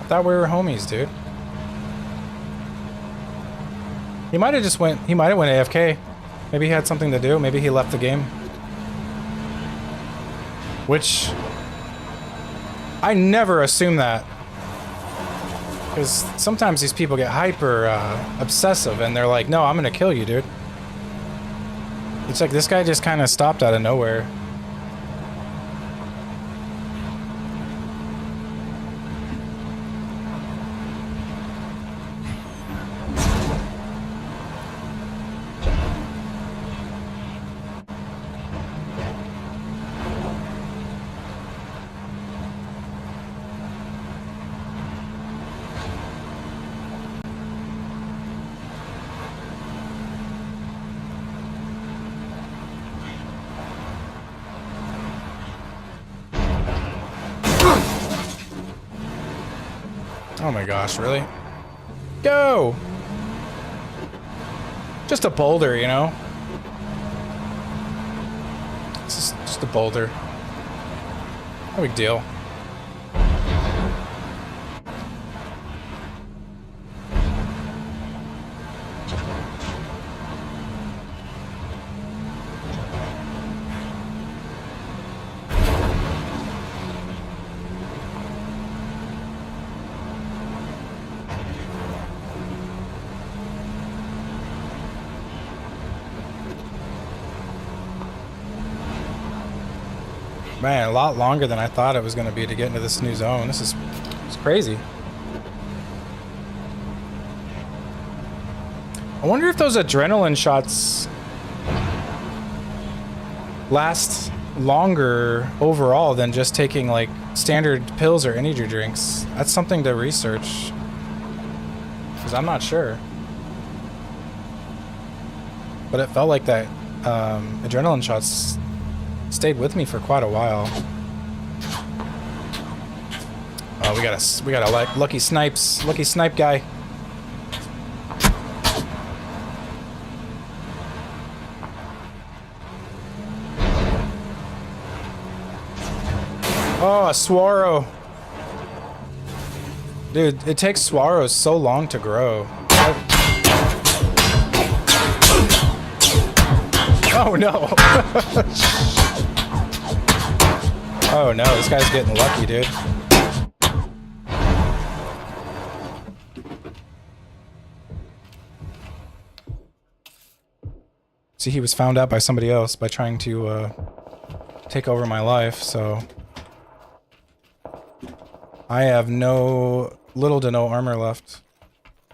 I thought we were homies, dude. He might have just went. He might have went AFK. Maybe he had something to do. Maybe he left the game. Which I never assume that. Because sometimes these people get hyper obsessive and they're like, no, I'm gonna kill you, dude. It's like this guy just kind of stopped out of nowhere. Oh my gosh, really? Go! Just a boulder, you know? It's just a boulder. No big deal. Man, a lot longer than I thought it was going to be to get into this new zone. It's crazy. I wonder if those adrenaline shots last longer overall than just taking like standard pills or energy drinks. That's something to research, because I'm not sure. But it felt like that adrenaline shots stayed with me for quite a while. Oh, we got a lucky snipe guy. Oh, a Swaro. Dude, it takes Swaros so long to grow. Oh no. Oh no, this guy's getting lucky, dude. See, he was found out by somebody else by trying to take over my life, so I have little to no armor left,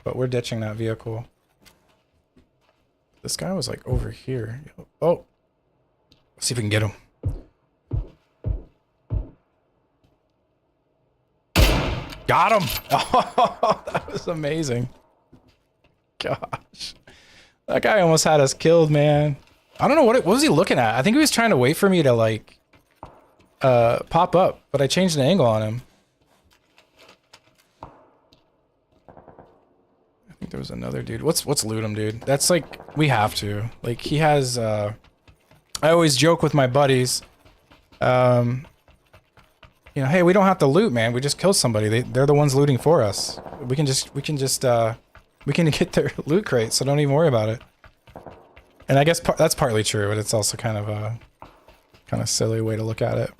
but we're ditching that vehicle. This guy was like over here. Oh, let's see if we can get him. Got him! Oh, that was amazing. Gosh. That guy almost had us killed, man. I don't know what was he looking at? I think he was trying to wait for me to like pop up, but I changed the angle on him. I think there was another dude. Let's loot him, dude. That's like, we have to. Like, he has I always joke with my buddies. You know, hey, we don't have to loot, man. We just kill somebody. They're the ones looting for us. We can get their loot crate, so don't even worry about it. And I guess that's partly true, but it's also kind of a silly way to look at it.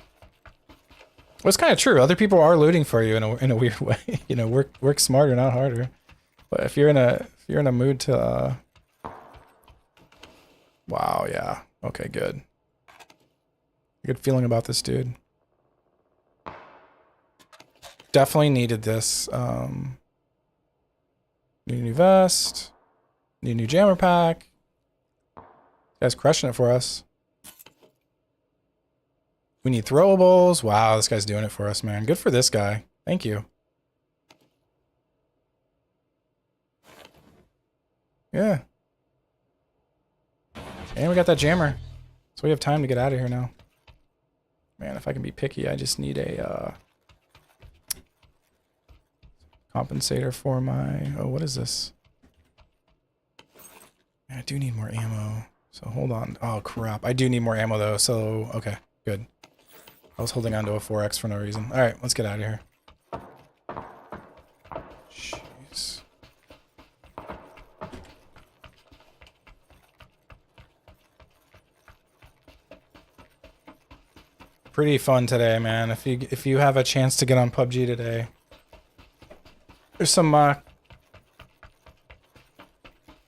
Well, it's kind of true. Other people are looting for you in a weird way. You know, work smarter, not harder. But if you're in a mood to wow, yeah. Okay, good. Good feeling about this dude. Definitely needed this. New vest. New jammer pack. Guy's crushing it for us. We need throwables. Wow, this guy's doing it for us, man. Good for this guy. Thank you. Yeah. And we got that jammer. So we have time to get out of here now. Man, if I can be picky, I just need a compensator for my... Oh, what is this? I do need more ammo. So hold on. Oh, crap. I do need more ammo, though. So, okay. Good. I was holding on to a 4X for no reason. Alright, let's get out of here. Jeez. Pretty fun today, man. If you have a chance to get on PUBG today, there's some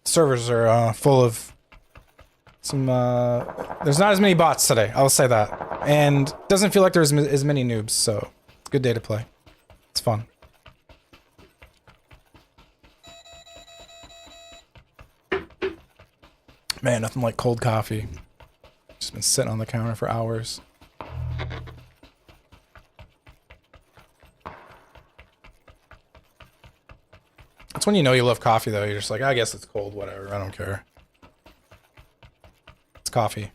servers are full of some there's not as many bots today, I'll say that. And doesn't feel like there's as many noobs, so it's a good day to play. It's fun. Man, nothing like cold coffee. Just been sitting on the counter for hours. That's when you know you love coffee, though. You're just like, I guess it's cold, whatever, I don't care. It's coffee.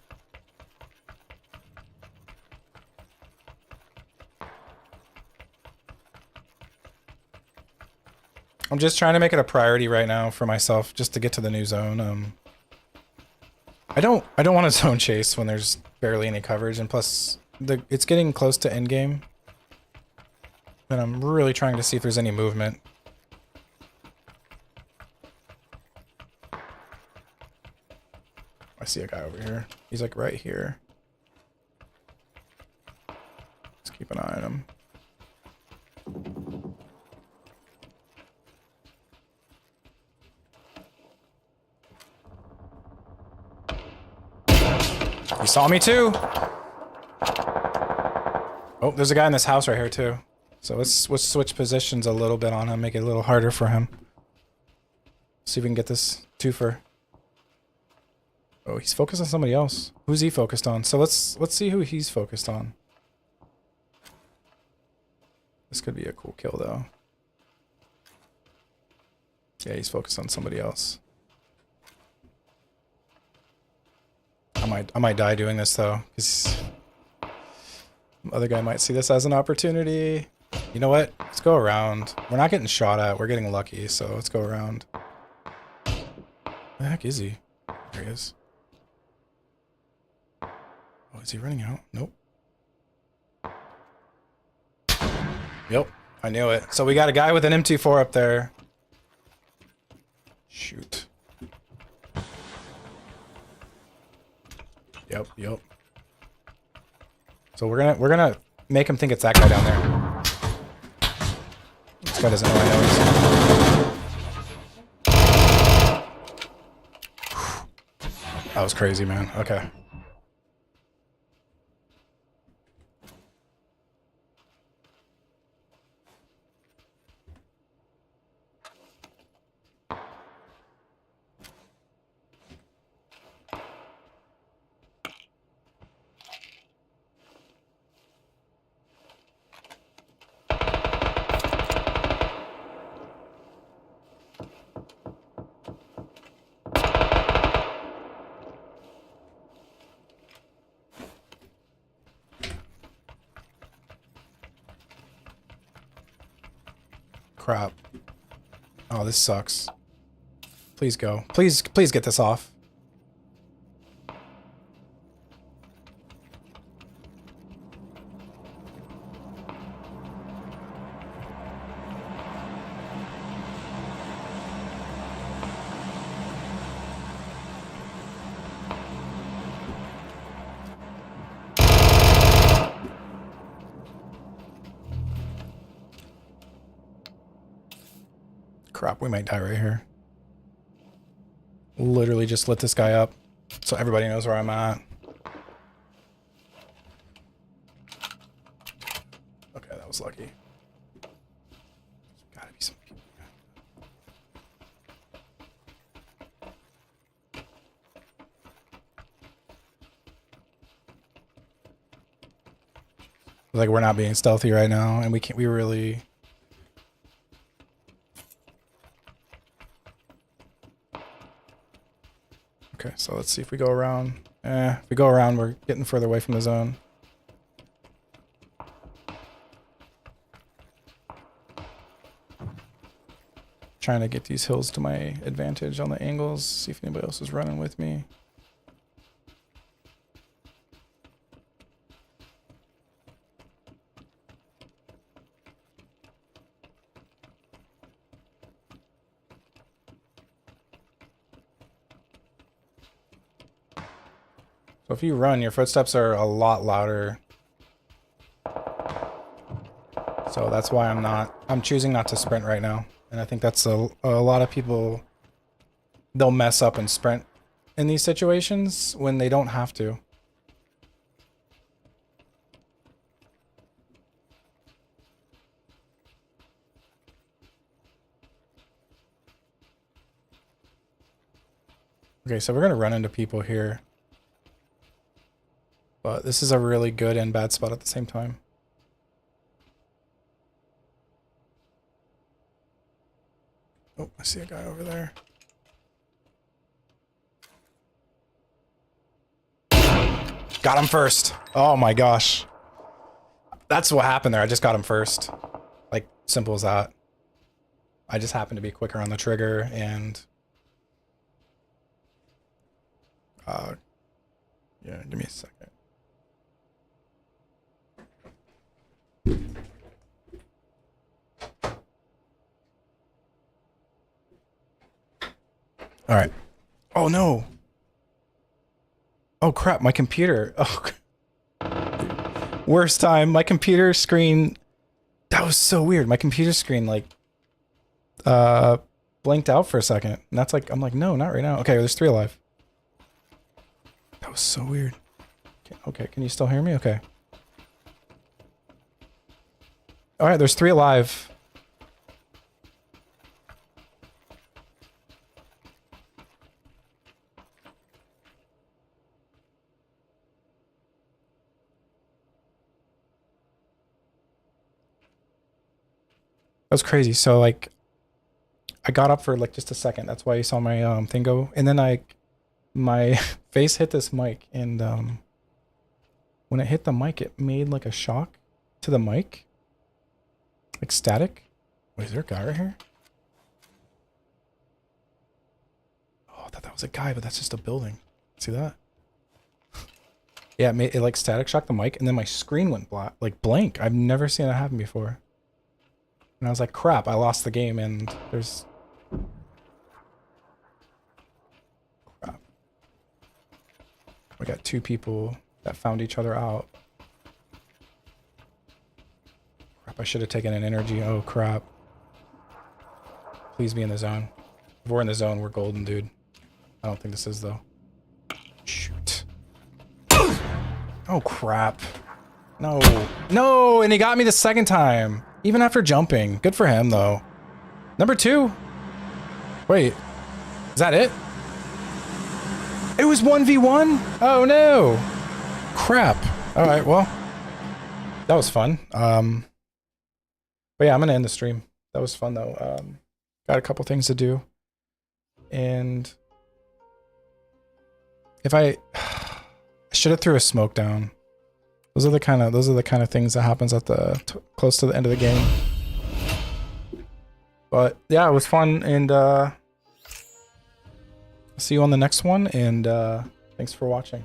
I'm just trying to make it a priority right now for myself, just to get to the new zone. I don't want to zone chase when there's barely any coverage, and plus it's getting close to end game. And I'm really trying to see if there's any movement. I see a guy over here. He's like right here. Let's keep an eye on him. He saw me too. Oh, there's a guy in this house right here too. So let's switch positions a little bit on him, make it a little harder for him. See if we can get this twofer. Oh, he's focused on somebody else. Who's he focused on? So let's see who he's focused on. This could be a cool kill though. Yeah, he's focused on somebody else. I might die doing this though, because the other guy might see this as an opportunity. You know what? Let's go around. We're not getting shot at. We're getting lucky, so let's go around. Where the heck is he? There he is. Oh, is he running out? Nope. Yep, I knew it. So we got a guy with an M24 up there. Shoot. Yep. So we're gonna make him think it's that guy down there. This guy doesn't know I know he's... That was crazy, man. Okay. Crap. Oh, this sucks. Please go. Please get this off. Crap, we might die right here. Literally just lit this guy up so everybody knows where I'm at. Okay, that was lucky. Gotta be some people. Like, we're not being stealthy right now, and we really... Okay, so let's see if we go around. If we go around, we're getting further away from the zone. Trying to get these hills to my advantage on the angles, see if anybody else is running with me. So if you run, your footsteps are a lot louder. So that's why I'm choosing not to sprint right now. And I think that's a lot of people, they'll mess up and sprint in these situations when they don't have to. Okay, so we're gonna run into people here. But this is a really good and bad spot at the same time. Oh, I see a guy over there. Got him first. Oh my gosh. That's what happened there. I just got him first. Like, simple as that. I just happened to be quicker on the trigger and yeah, give me a second. All right. Oh no. Oh crap, my computer. Oh. Worst time. My computer screen. That was so weird. My computer screen like blinked out for a second. And that's like, I'm like, no, not right now. Okay, there's 3 alive. That was so weird. Okay, can you still hear me? Okay. All right, there's 3 alive. That was crazy. So like, I got up for like just a second. That's why you saw my thing go. And then my face hit this mic, and when it hit the mic, it made like a shock to the mic, like static. Wait, is there a guy right here? Oh, I thought that was a guy, but that's just a building. See that? Yeah, it like static shocked the mic, and then my screen went black, like blank. I've never seen that happen before. And I was like, crap, I lost the game, and there's... Crap. We got 2 people that found each other out. Crap, I should have taken an energy. Oh, crap. Please be in the zone. If we're in the zone, we're golden, dude. I don't think this is, though. Shoot. Oh, crap. No. No, and he got me the second time. Even after jumping. Good for him, though. Number 2. Wait. Is that it? It was 1v1? Oh, no. Crap. All right, well. That was fun. But yeah, I'm going to end the stream. That was fun, though. Got a couple things to do. And if I should have threw a smoke down. Those are the kind of things that happens at the close to the end of the game. But yeah, it was fun, and see you on the next one, and thanks for watching.